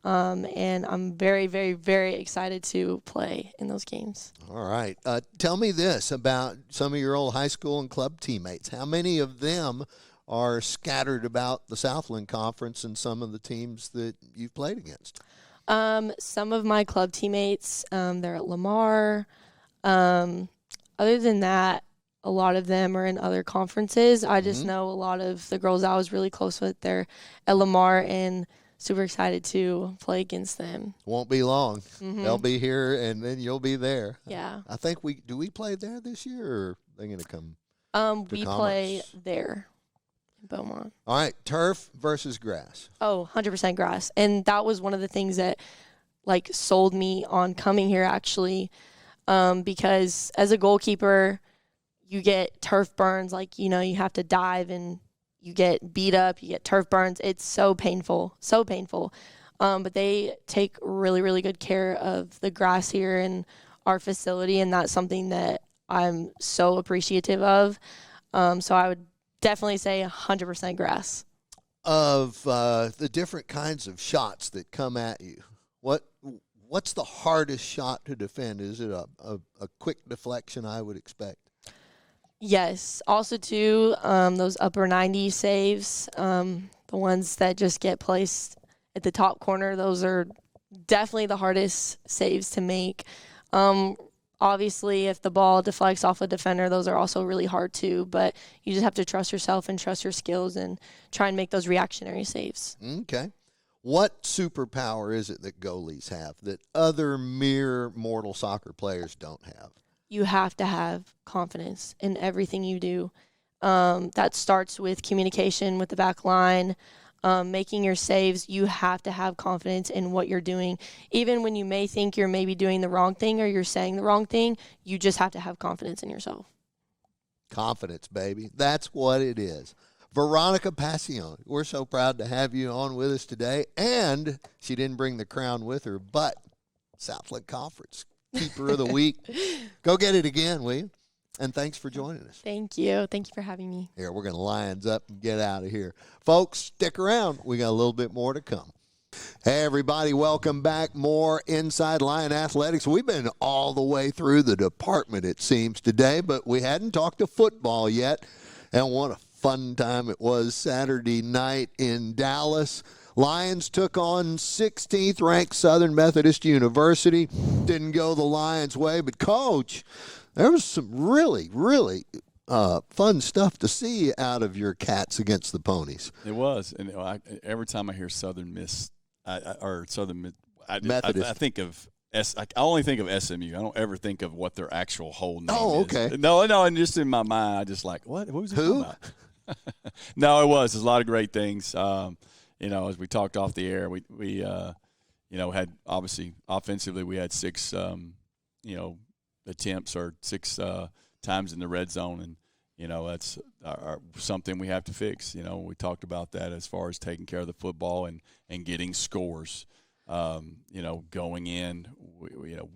And I'm very, very, very excited to play in those games. All right. Tell me this about some of your old high school and club teammates. How many of them are scattered about the Southland Conference and some of the teams that you've played against? Some of my club teammates, they're at Lamar. Other than that, a lot of them are in other conferences. I just know a lot of the girls I was really close with, they're at Lamar, and super excited to play against them. Won't be long. They'll be here, and then you'll be there. Yeah. I think we play there this year, or are they going to come? We play there in Beaumont. All right, turf versus grass. Oh, 100% grass. And that was one of the things that, like, sold me on coming here, actually, because as a goalkeeper, you get turf burns. Like, you know, you have to dive and you get beat up, you get turf burns. It's so painful, so painful. But they take really, really good care of the grass here in our facility, and that's something that I'm so appreciative of. So I would definitely say 100% grass. Of the different kinds of shots that come at you, what's the hardest shot to defend? Is it a quick deflection, I would expect? Yes. Also, too, those upper 90 saves, the ones that just get placed at the top corner, those are definitely the hardest saves to make. Obviously, if the ball deflects off a defender, those are also really hard, too. But you just have to trust yourself and trust your skills and try and make those reactionary saves. Okay. What superpower is it that goalies have that other mere mortal soccer players don't have? You have to have confidence in everything you do. That starts with communication with the back line, making your saves. You have to have confidence in what you're doing. Even when you may think you're maybe doing the wrong thing or you're saying the wrong thing, you just have to have confidence in yourself. Confidence, baby. That's what it is. Veronica Pacione, we're so proud to have you on with us today. And she didn't bring the crown with her, but Southland Conference Keeper of the Week. Go get it again, will you? And thanks for joining us. Thank you. Thank you for having me. Here, we're going to Lions up and get out of here. Folks, stick around. We got a little bit more to come. Hey, everybody, welcome back. More Inside Lion Athletics. We've been all the way through the department, it seems, today, but we hadn't talked to football yet. And what a fun time it was Saturday night in Dallas. Lions took on 16th ranked Southern Methodist University. Didn't go the Lions' way, but Coach, there was some really, really fun stuff to see out of your Cats against the Ponies. It was, and every time I hear Southern Miss or Southern Methodist, I think of I only think of SMU. I don't ever think of what their actual whole name is. Oh, okay. No, and just in my mind, I just like, what was he talking about? No, it was. There's a lot of great things. You know, as we talked off the air, we you know, had obviously offensively we had 6 you know, attempts or 6 times in the red zone, and you know that's something we have to fix. You know, we talked about that as far as taking care of the football and getting scores. You know, going in, you know,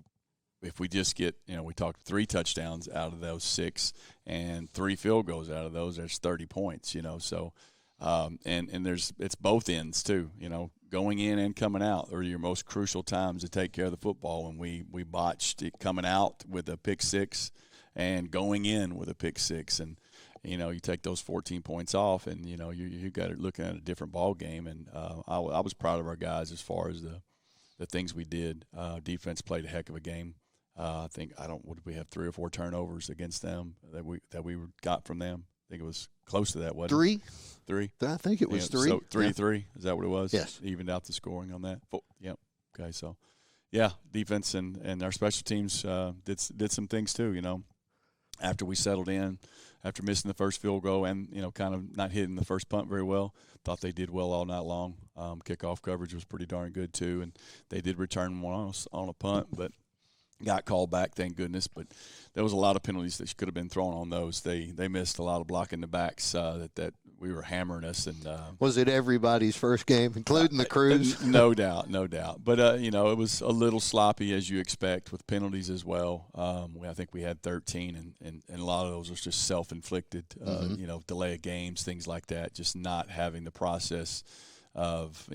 if we just get, you know, we talked 3 touchdowns out of those 6 and 3 field goals out of those, there's 30 points. You know, so. And it's both ends too, you know, going in and coming out are your most crucial times to take care of the football. And we botched it coming out with a pick 6 and going in with a pick 6. And, you know, you take those 14 points off and, you know, you got it looking at a different ball game. And, I was proud of our guys as far as the things we did. Defense played a heck of a game. I think, what did we have 3 or 4 turnovers against them that we got from them? I think it was close to that, wasn't it? 3? I think it was 3. So 3-3. Is that what it was? Yes. Evened out the scoring on that. Yep. Okay. So, yeah, defense and our special teams did some things too. You know, after we settled in, after missing the first field goal and, you know, kind of not hitting the first punt very well, thought they did well all night long. Kickoff coverage was pretty darn good too, and they did return one on a punt, but got called back, thank goodness. But there was a lot of penalties that could have been thrown on those. They missed a lot of blocking the backs that we were hammering us. And was it everybody's first game, including the crews? No doubt, no doubt. But it was a little sloppy, as you expect, with penalties as well. I think we had 13, and a lot of those was just self-inflicted. Delay of games, things like that. Just not having the process of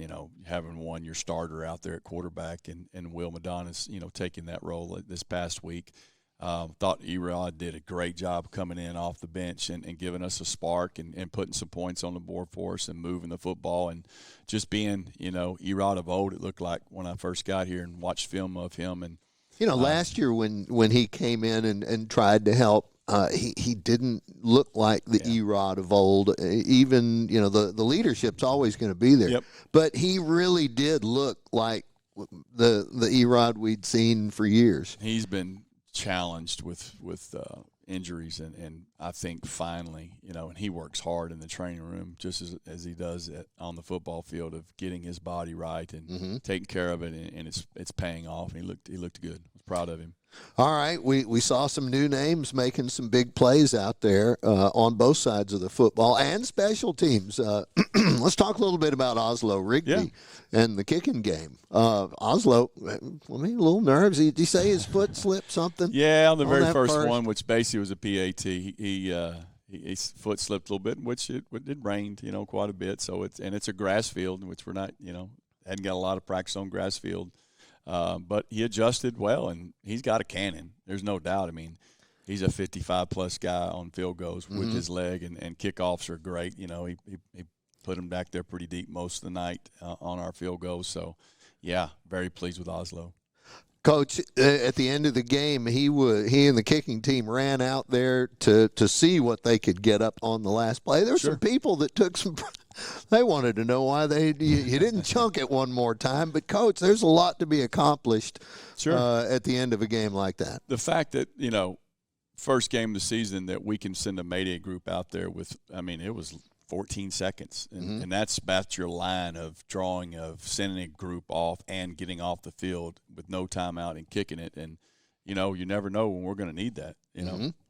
having your starter out there at quarterback, and Will Madonna's taking that role this past week. Thought Erod did a great job coming in off the bench and giving us a spark and putting some points on the board for us and moving the football and just being, Erod of old, it looked like when I first got here and watched film of him. And last year when he came in and tried to help, he didn't look like the Erod of old. Even, the leadership's always going to be there. Yep. But he really did look like the Erod we'd seen for years. He's been challenged with injuries, and I think finally, and he works hard in the training room just as he does on the football field of getting his body right and taking care of it, and it's paying off. And he looked good. I was proud of him. All right, we saw some new names making some big plays out there on both sides of the football and special teams. Let's talk a little bit about Oslo Rigby and the kicking game. Oslo, a little nerves. Did he say his foot slipped something? Yeah, on the very first one, which basically was a PAT. His foot slipped a little bit, which it rained, quite a bit. So it's a grass field, which we're not, hadn't got a lot of practice on grass field. But he adjusted well, and he's got a cannon. There's no doubt. I mean, he's a 55-plus guy on field goals with his leg, and kickoffs are great. He put him back there pretty deep most of the night on our field goals. So, yeah, very pleased with Oslo. Coach, at the end of the game, he and the kicking team ran out there to see what they could get up on the last play. There were some people that took some – they wanted to know why you didn't chunk it one more time. But, Coach, there's a lot to be accomplished at the end of a game like that. The fact that, first game of the season that we can send a Mayday group out there with – it was 14 seconds. And that's about your line of sending a group off and getting off the field with no timeout and kicking it. And, you never know when we're going to need that.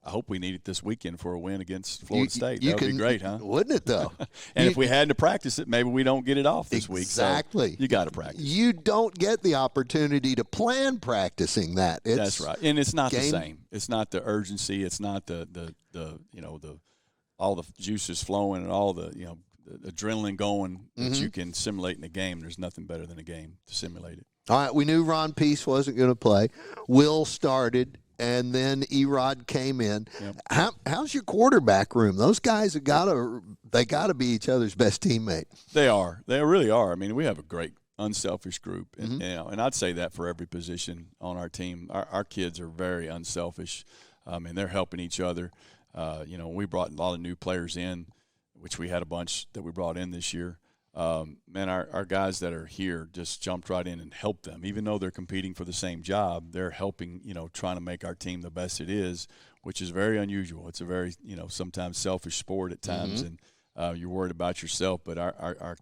I hope we need it this weekend for a win against Florida State. That would be great, huh? Wouldn't it, though? And if we had to practice it, maybe we don't get it off this week. Exactly. So you got to practice. You don't get the opportunity to plan practicing that. That's right. And it's not the same. It's not the urgency. It's not the all the juices flowing and all the the adrenaline going that you can simulate in a game. There's nothing better than a game to simulate it. All right, we knew Ron Peace wasn't going to play. Will started, and then Erod came in. Yep. How's your quarterback room? Those guys have got to be each other's best teammate. They are. They really are. I mean, we have a great unselfish group, and and I'd say that for every position on our team. Our kids are very unselfish, and they're helping each other. We brought a lot of new players in, which we had a bunch that we brought in this year. Our guys that are here just jumped right in and helped them. Even though they're competing for the same job, they're helping, trying to make our team the best it is, which is very unusual. It's a very, sometimes selfish sport at times, and you're worried about yourself, but our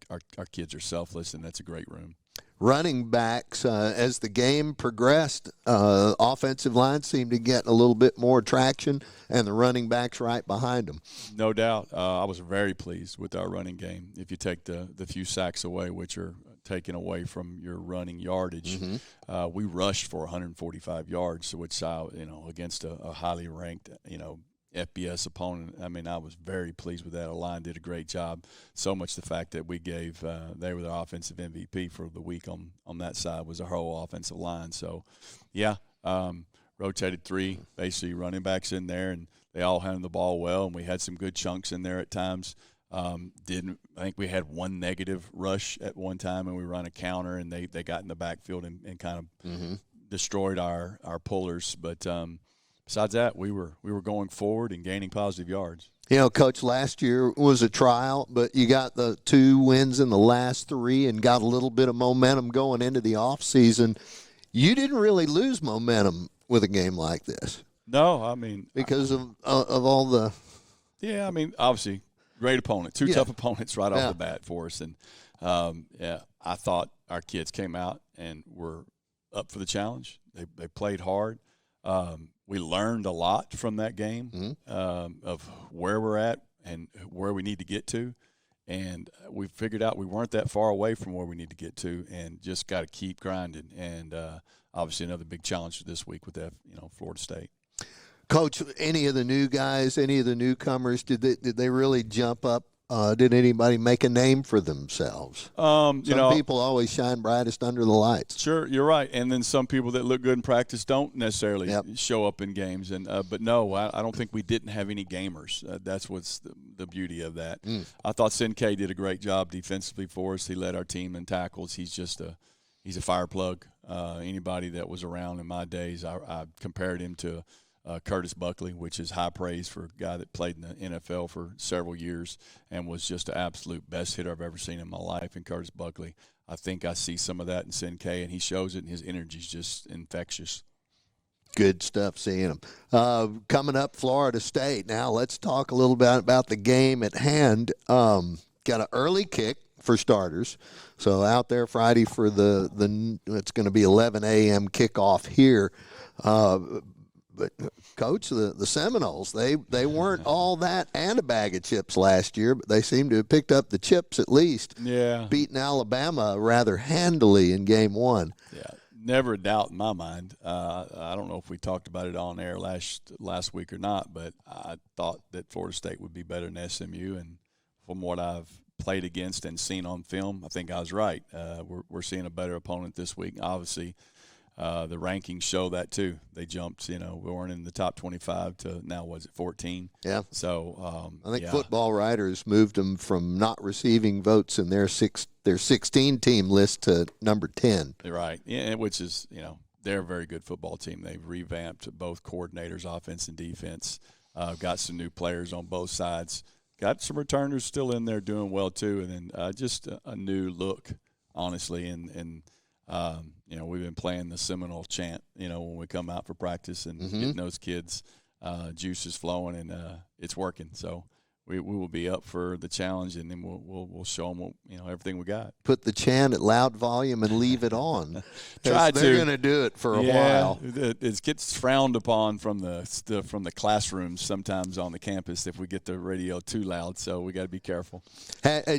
kids are selfless, and that's a great room. Running backs, as the game progressed, offensive line seemed to get a little bit more traction, and the running backs right behind them. No doubt. I was very pleased with our running game. If you take the few sacks away, which are taken away from your running yardage, we rushed for 145 yards, which against a highly ranked, FBS opponent. I was very pleased with that. Our line did a great job. So much the fact that we gave they were the offensive MVP for the week on that side was our whole offensive line. So, rotated 3 basically running backs in there, and they all handled the ball well, and we had some good chunks in there at times. I think we had one negative rush at one time, and we run a counter, and they got in the backfield and kind of destroyed our pullers. But besides that, we were going forward and gaining positive yards. Coach, last year was a trial, but you got the 2 wins in the last 3 and got a little bit of momentum going into the offseason. You didn't really lose momentum with a game like this. No, because of all the – yeah, obviously, great opponent. 2 tough opponents right off the bat for us. And, I thought our kids came out and were up for the challenge. They played hard. We learned a lot from that game of where we're at and where we need to get to. And we figured out we weren't that far away from where we need to get to, and just got to keep grinding. And obviously another big challenge this week with that, Florida State. Coach, any of the new guys, any of the newcomers, did they really jump up? Did anybody make a name for themselves? Some people always shine brightest under the lights. Sure, you're right. And then some people that look good in practice don't necessarily show up in games. And but no, I don't think we didn't have any gamers. That's what's the beauty of that. I thought Sin-K did a great job defensively for us. He led our team in tackles. He's a fire plug. Anybody that was around in my days, I compared him to Curtis Buckley, which is high praise for a guy that played in the NFL for several years and was just the absolute best hitter I've ever seen in my life. And Curtis Buckley, I think I see some of that in Sin-K, and he shows it, and his energy is just infectious. Good stuff seeing him. Coming up, Florida State. Now let's talk a little bit about the game at hand. Got an early kick for starters. So out there Friday for it's going to be 11 a.m. kickoff here. But, Coach, the Seminoles, they weren't all that and a bag of chips last year, but they seem to have picked up the chips at least. Yeah. Beating Alabama rather handily in game one. Yeah, never a doubt in my mind. I don't know if we talked about it on air last week or not, but I thought that Florida State would be better than SMU. And from what I've played against and seen on film, I think I was right. We're seeing a better opponent this week. Obviously, the rankings show that too. They jumped, we weren't in the top 25 to now, 14? Yeah. So I think Football Writers moved them from not receiving votes in their 16-team list to number 10. Right. Yeah, which is, they're a very good football team. They've revamped both coordinators, offense and defense. Got some new players on both sides. Got some returners still in there doing well too, and then just a new look, honestly, and we've been playing the Seminole chant, when we come out for practice and getting those kids juices flowing, and it's working. So we will be up for the challenge, and then we'll show them what, everything we got. Put the chant at loud volume and leave it on. They're going to do it for a while. It gets frowned upon from the classrooms sometimes on the campus if we get the radio too loud. So we got to be careful.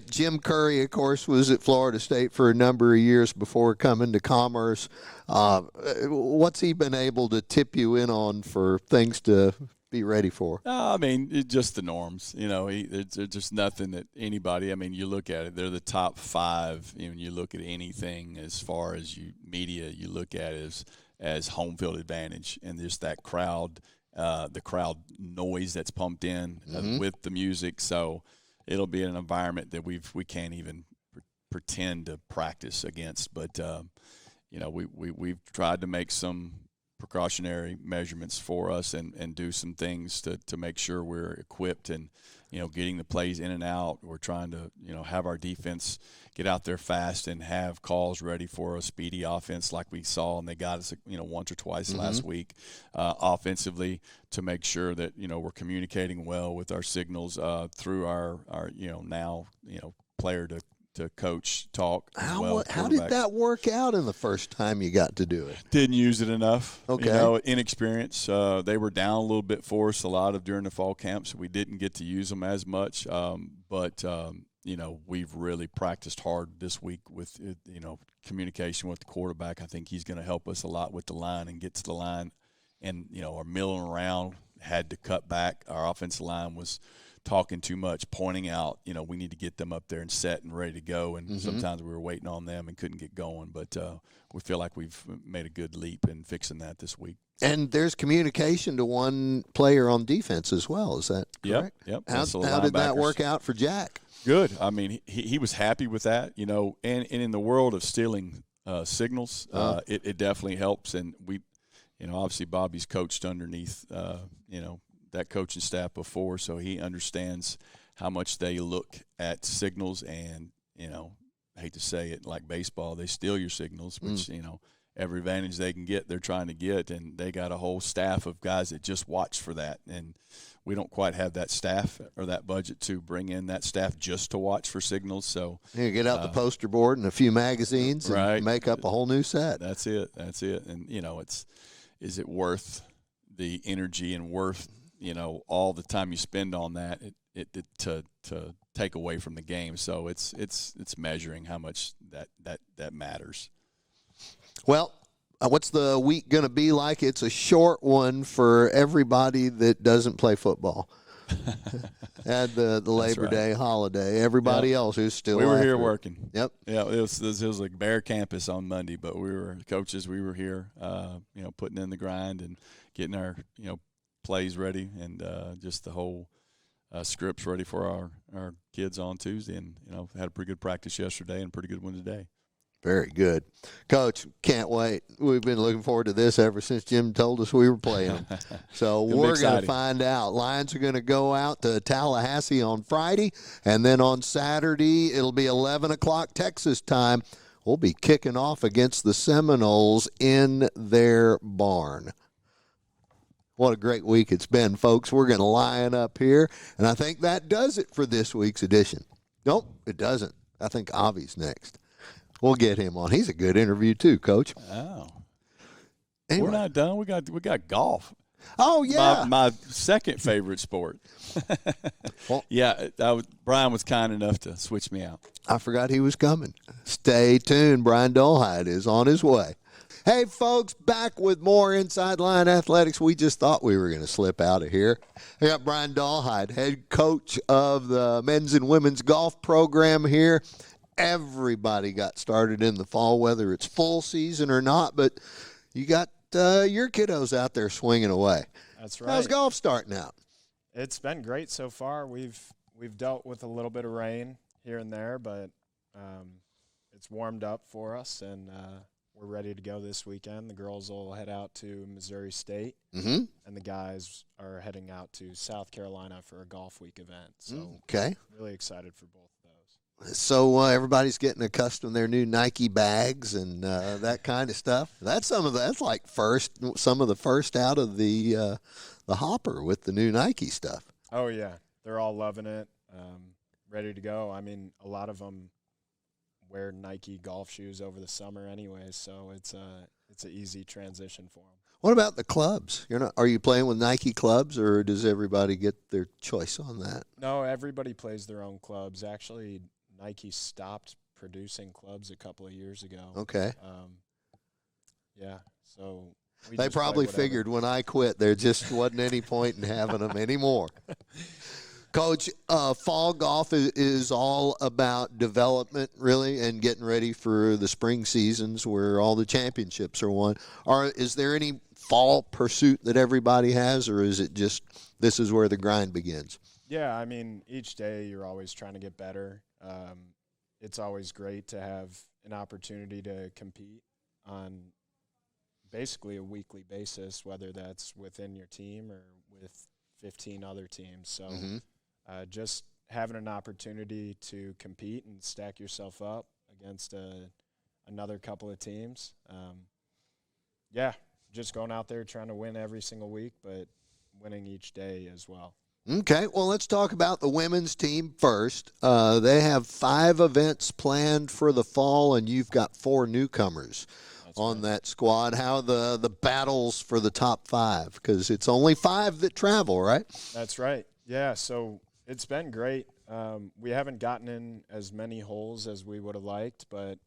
Jim Curry, of course, was at Florida State for a number of years before coming to Commerce. What's he been able to tip you in on for things to be ready for? Just the norms. There's just nothing that anybody. You look at it; they're the top 5. When you look at anything as far as media, you look at it as home field advantage, and just that crowd, the crowd noise that's pumped in with the music. So it'll be an environment that we can't even pretend to practice against. But we've tried to make some precautionary measurements for us and do some things to make sure we're equipped and, getting the plays in and out. We're trying to, have our defense get out there fast and have calls ready for a speedy offense like we saw, and they got us, once or twice last week offensively, to make sure that, we're communicating well with our signals through our now, player to coach talk. How did that work out in the first time you got to do it? Didn't use it enough. Okay. Inexperience. They were down a little bit for us during the fall camp, so we didn't get to use them as much. But we've really practiced hard this week with, communication with the quarterback. I think he's going to help us a lot with the line and get to the line. And, our milling around, had to cut back. Our offensive line was talking too much, pointing out, we need to get them up there and set and ready to go. And sometimes we were waiting on them and couldn't get going. But we feel like we've made a good leap in fixing that this week. And there's communication to one player on defense as well. Is that correct? Yep. How did that work out for Jack? Good. He was happy with that, and in the world of stealing signals, it definitely helps. And we, obviously Bobby's coached underneath, that coaching staff before, so he understands how much they look at signals. And I hate to say it, like baseball, they steal your signals, which every advantage they can get, they're trying to get, and they got a whole staff of guys that just watch for that. And we don't quite have that staff or that budget to bring in that staff just to watch for signals. So you get out the poster board and a few magazines and make up a whole new set. That's it. And is it worth the energy and worth all the time you spend on that? to take away from the game. So it's measuring how much that matters. Well, what's the week going to be like? It's a short one for everybody that doesn't play football. Had the Labor Day holiday. Everybody else who's still we were after here it. working. Yep. Yeah, it was like Bear Campus on Monday, but we were here, putting in the grind and getting our plays ready and just the whole scripts ready for our kids on Tuesday, and had a pretty good practice yesterday and a pretty good one today. Very good. Coach, can't wait. We've been looking forward to this ever since Jim told us we were playing them. So we're going to find out. Lions are going to go out to Tallahassee on Friday, and then on Saturday it'll be 11 o'clock Texas time. We'll be kicking off against the Seminoles in their barn. What a great week it's been, folks. We're going to line up here, and I think that does it for this week's edition. Nope, it doesn't. I think Avi's next. We'll get him on. He's a good interview too, Coach. Oh, anyway. We're not done. We got golf. Oh yeah, my second favorite sport. Well, Brian was kind enough to switch me out. I forgot he was coming. Stay tuned. Brian Dolehide is on his way. Hey, folks, back with more Inside Line Athletics. We just thought we were going to slip out of here. I got Brian Dolehide, head coach of the men's and women's golf program here. Everybody got started in the fall, whether it's full season or not, but you got your kiddos out there swinging away. That's right. How's golf starting out? It's been great so far. We've dealt with a little bit of rain here and there, but it's warmed up for us, and we're ready to go this weekend. The girls will head out to Missouri State, and the guys are heading out to South Carolina for a golf week event. So okay, really excited for both of those. So everybody's getting accustomed to their new Nike bags and that kind of stuff. That's some of the first out of the hopper with the new Nike stuff. Oh yeah, they're all loving it, ready to go. I mean, a lot of them wear Nike golf shoes over the summer anyways, so it's an easy transition for them. What about the clubs? Are you playing with Nike clubs, or does everybody get their choice on that? No, everybody plays their own clubs. Actually, Nike stopped producing clubs a couple of years ago. Okay. So they probably figured when I quit, there just wasn't any point in having them anymore. Coach, fall golf is all about development, really, and getting ready for the spring seasons where all the championships are won. Is there any fall pursuit that everybody has, or is it just this is where the grind begins? Yeah, I mean, each day you're always trying to get better. It's always great to have an opportunity to compete on basically a weekly basis, whether that's within your team or with 15 other teams. So just having an opportunity to compete and stack yourself up against another couple of teams. Just going out there trying to win every single week, but winning each day as well. Okay, well, let's talk about the women's team first. They have 5 events planned for the fall, and you've got 4 newcomers on that squad. How the battles for the top 5? Because it's only 5 that travel, right? That's right. Yeah, so it's been great. We haven't gotten in as many holes as we would have liked, but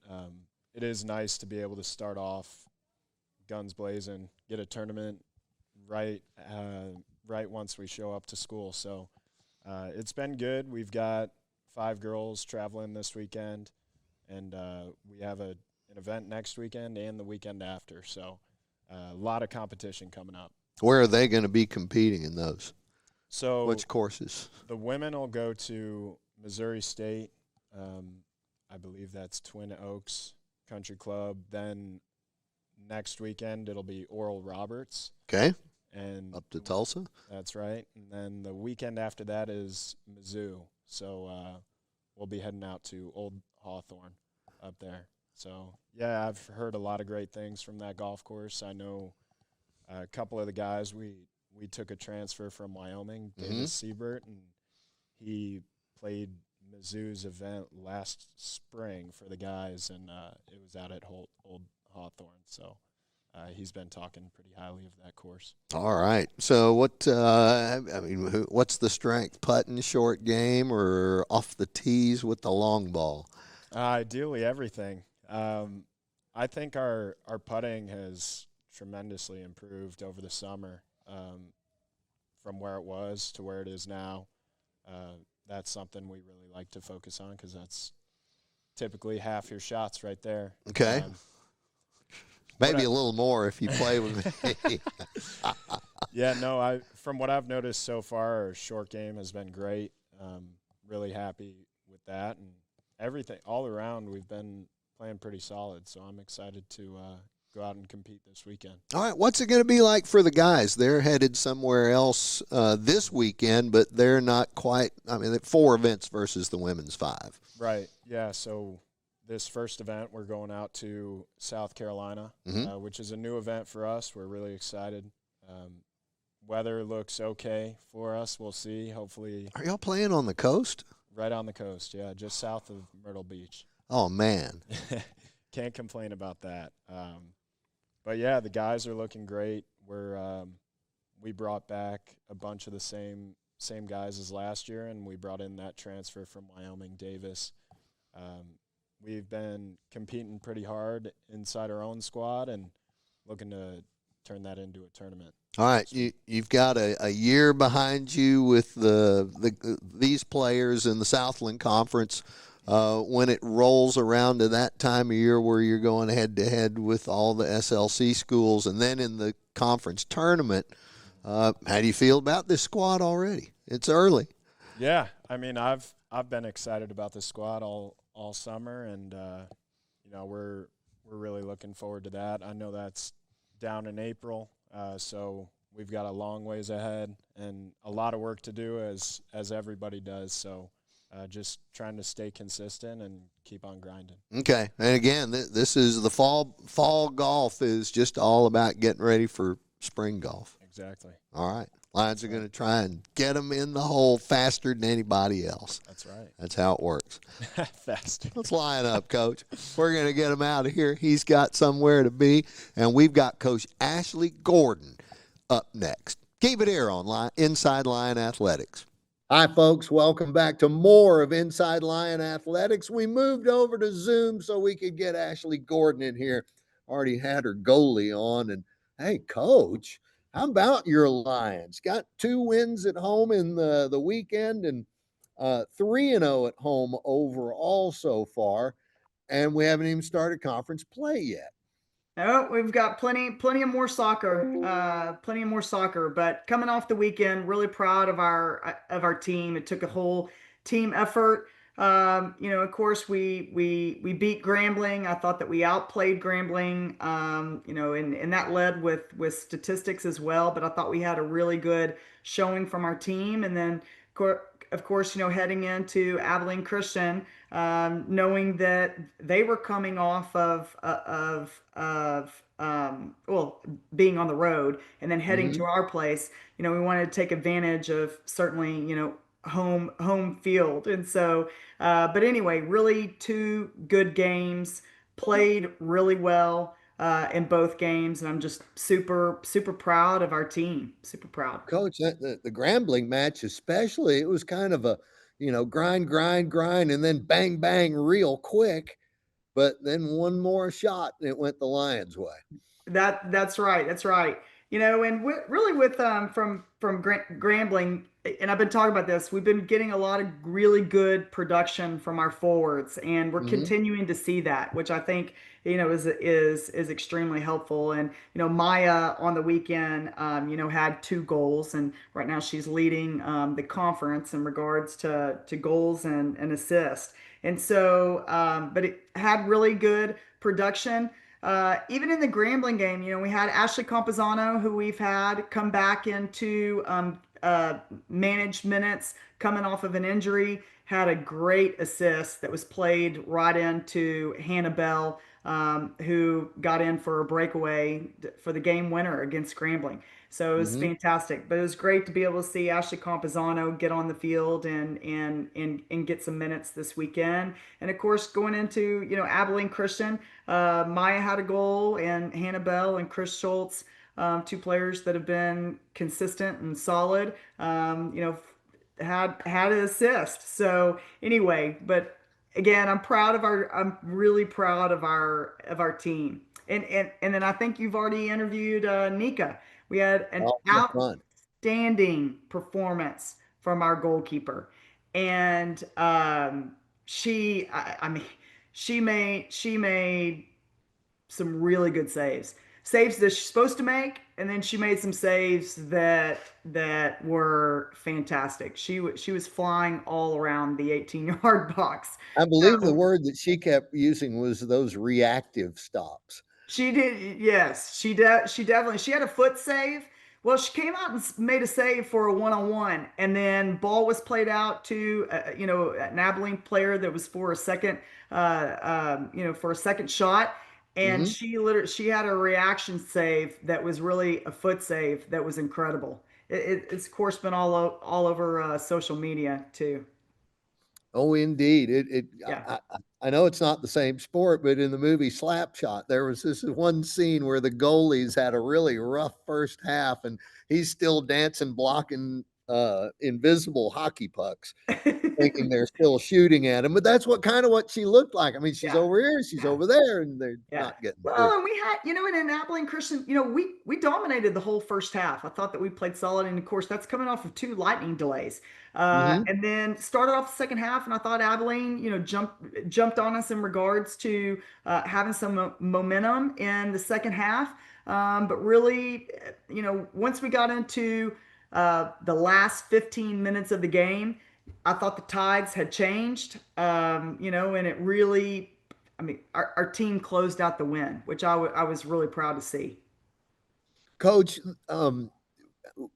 it is nice to be able to start off guns blazing, get a tournament right once we show up to school. So it's been good. We've got 5 girls traveling this weekend, and we have an event next weekend and the weekend after. So a lot of competition coming up. Where are they going to be competing in those? So which courses? The women will go to Missouri State. I believe that's Twin Oaks Country Club. Then next weekend it'll be Oral Roberts. Okay. And up to Tulsa? That's right. And then the weekend after that is Mizzou. So we'll be heading out to Old Hawthorne up there. So, yeah, I've heard a lot of great things from that golf course. I know a couple of the guys, we took a transfer from Wyoming, Davis Siebert, and he played Mizzou's event last spring for the guys, and it was out at Old Hawthorne. So he's been talking pretty highly of that course. All right. So what's the strength? Putting, short game, or off the tees with the long ball? Ideally, everything. I think our putting has tremendously improved over the summer, from where it was to where it is now. That's something we really like to focus on because that's typically half your shots right there. Okay. Maybe a little more if you play with me. Yeah, no, from what I've noticed so far, our short game has been great. Really happy with that. And everything, all around, we've been playing pretty solid. So I'm excited to go out and compete this weekend. All right, what's it going to be like for the guys? They're headed somewhere else this weekend, but they're not quite – 4 events versus the women's 5. Right, yeah, so – this first event, we're going out to South Carolina, which is a new event for us. We're really excited. Weather looks okay for us. We'll see. Hopefully. Are y'all playing on the coast? Right on the coast, yeah, just south of Myrtle Beach. Oh, man. Can't complain about that. But, yeah, the guys are looking great. We brought back a bunch of the same guys as last year, and we brought in that transfer from Wyoming, Davis. We've been competing pretty hard inside our own squad and looking to turn that into a tournament. All right, you've got a year behind you with these players in the Southland Conference. When it rolls around to that time of year where you're going head-to-head with all the SLC schools and then in the conference tournament, how do you feel about this squad already? It's early. Yeah, I've been excited about this squad all summer, and we're really looking forward to that. I know that's down in April, so we've got a long ways ahead and a lot of work to do as everybody does. So just trying to stay consistent and keep on grinding. Okay, and again, this is the fall golf is just all about getting ready for spring golf. Exactly. All right. Lions are going to try and get them in the hole faster than anybody else. That's right. That's how it works. Faster. Let's line up, Coach. We're going to get him out of here. He's got somewhere to be, and we've got Coach Ashley Gordon up next. Keep it here on Inside Lion Athletics. Hi, folks. Welcome back to more of Inside Lion Athletics. We moved over to Zoom so we could get Ashley Gordon in here. Already had her goalie on, and hey, Coach, how about your Lions? Got 2 wins at home in the weekend and 3-0 at home overall so far, and we haven't even started conference play yet. No, we've got plenty of more soccer, But coming off the weekend, really proud of our team. It took a whole team effort. Of course, we beat Grambling. I thought that we outplayed Grambling. And that led with statistics as well. But I thought we had a really good showing from our team. And then, of course, heading into Abilene Christian, knowing that they were coming off of being on the road and then heading to our place, we wanted to take advantage of certainly, home field. And so, but anyway, really 2 good games, played really well in both games. And I'm just super, super proud of our team. Super proud. Coach, the Grambling match especially, it was kind of a, grind, and then bang, bang real quick. But then one more shot and it went the Lions' way. That's right. And really with from Grambling, and I've been talking about this, we've been getting a lot of really good production from our forwards, and we're continuing to see that, which I think is extremely helpful. And Maya on the weekend had 2 goals, and right now she's leading the conference in regards to goals and assists. And so, but it had really good production. Even in the Grambling game, we had Ashley Campazano, who we've had come back into managed minutes coming off of an injury, had a great assist that was played right into Hannah Bell who got in for a breakaway for the game winner against Grambling. So it was fantastic. But it was great to be able to see Ashley Campazano get on the field and get some minutes this weekend. And of course, going into Abilene Christian, Maya had a goal, and Hannah Bell and Chris Schultz, two players that have been consistent and solid. Had an assist. So anyway, but again, I'm really proud of our team. And then I think you've already interviewed Nika. We had an Fun. outstanding performance from our goalkeeper, and I mean, she made some really good saves that she's supposed to make, and then she made some saves that were fantastic. She was flying all around the 18-yard box. I believe the word that she kept using was those reactive stops. She did, yes. She definitely. She had a foot save. Well, she came out and made a save for a one-on-one, and then ball was played out to an Abilene player that was for a second, for a second shot, and she had a reaction save that was really a foot save that was incredible. It's of course been all over social media too. Oh, indeed. Yeah. I know it's not the same sport, but in the movie Slapshot, there was this one scene where the goalies had a really rough first half, and he's still dancing, blocking invisible hockey pucks, thinking they're still shooting at him. But that's what she looked like. I mean, she's over here, she's over there, and they're not getting well, through. and we had, in Abilene Christian, we dominated the whole first half. I thought that we played solid, and of course, that's coming off of two lightning delays. And then started off the second half, and I thought Abilene, jumped on us in regards to having some momentum in the second half. But really, once we got into the last 15 minutes of the game, I thought the tides had changed, and it really, I mean, our team closed out the win, which I was really proud to see. Coach,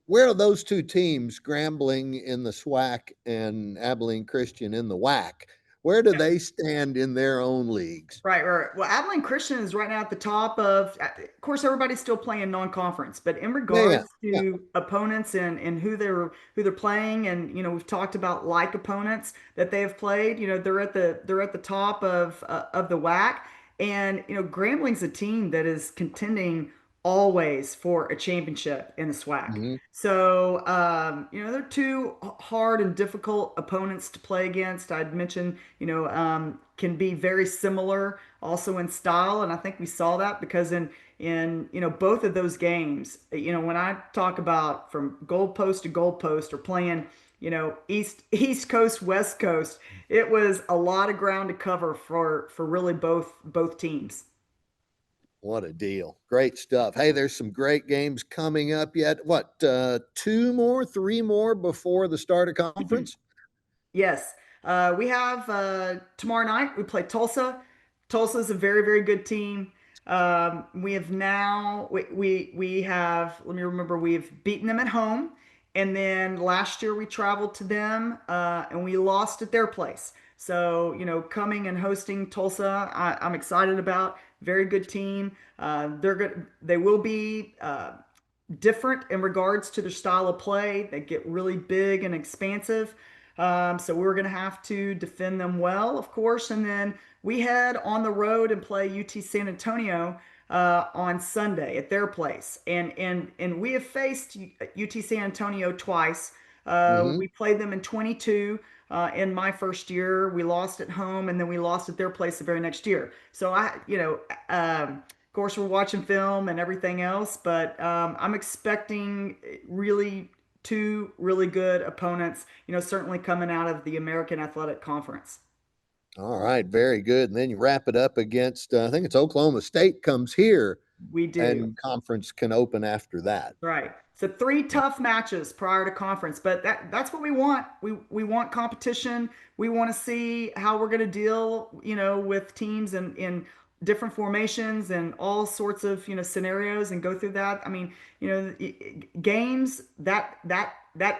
where are those two teams, Grambling in the SWAC and Abilene Christian in the WAC? Where do they stand in their own leagues? Right. Well, Abilene Christian is right now at the top of course, everybody's still playing non-conference, but in regards to opponents and who they're playing, and we've talked about like opponents that they have played. They're at the top of the WAC, and Grambling's a team that is contending always for a championship in the SWAC. So, they're two hard and difficult opponents to play against. I'd mentioned, can be very similar also in style. And I think we saw that because in both of those games, when I talk about from goalpost to goalpost or playing, East Coast, West Coast, it was a lot of ground to cover for really both teams. What a deal. Great stuff. Hey, there's some great games coming up yet. What, 2 more, 3 more before the start of conference? Yes. We have tomorrow night, we play Tulsa. Tulsa's a very, very good team. We have now, we have, let me remember, we've beaten them at home. And then last year we traveled to them and we lost at their place. So, coming and hosting Tulsa, I'm excited about. Very good team. They're good. They will be different in regards to their style of play. They get really big and expansive. So we're going to have to defend them well, of course. And then we head on the road and play UT San Antonio on Sunday at their place. And we have faced UT San Antonio twice. We played them in 22. In my first year, we lost at home, and then we lost at their place the very next year. So of course, we're watching film and everything else, but I'm expecting two really good opponents. Certainly coming out of the American Athletic Conference. All right, very good. And then you wrap it up against, I think it's Oklahoma State comes here. We do. And conference can open after that. Right. So 3 tough matches prior to conference, but that's what we want. We want competition. We want to see how we're going to deal, with teams in different formations and all sorts of, scenarios and go through that. I mean, games, that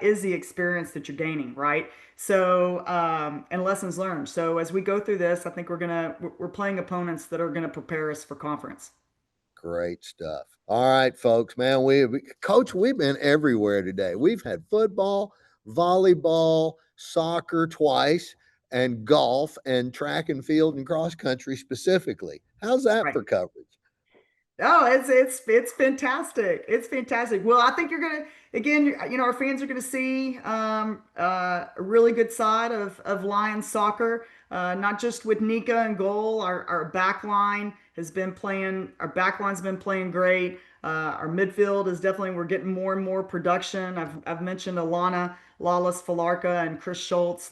is the experience that you're gaining, right? So, and lessons learned. So as we go through this, I think we're playing opponents that are going to prepare us for conference. Great stuff. All right, folks, man. Coach, we've been everywhere today. We've had football, volleyball, soccer twice, and golf, and track and field and cross country specifically. How's that Right. for coverage? Oh, it's fantastic. It's fantastic. Well, I think you're gonna again. Our fans are gonna see a really good side of Lions soccer. Not just with Nika and goal. Our back line has been playing. Our back line's been playing great. Our midfield is definitely. We're getting more and more production. I've mentioned Alana Lawless Falarka and Chris Schultz.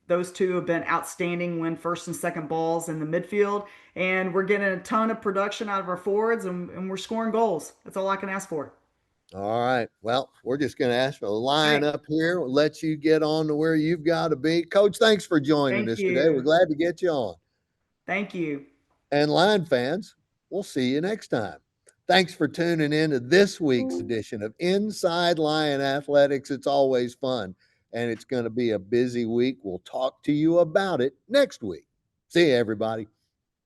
Those two have been outstanding. Win first and second balls in the midfield. And we're getting a ton of production out of our forwards, and we're scoring goals. That's all I can ask for. All right. Well, we're just going to ask for a line Right. up here. We'll let you get on to where you've got to be. Coach, thanks for joining Thank us today. We're you. glad to get you on. Thank you. And Line fans, we'll see you next time. Thanks for tuning in to this week's edition of Inside Lion Athletics. It's always fun, and it's going to be a busy week. We'll talk to you about it next week. See you, everybody.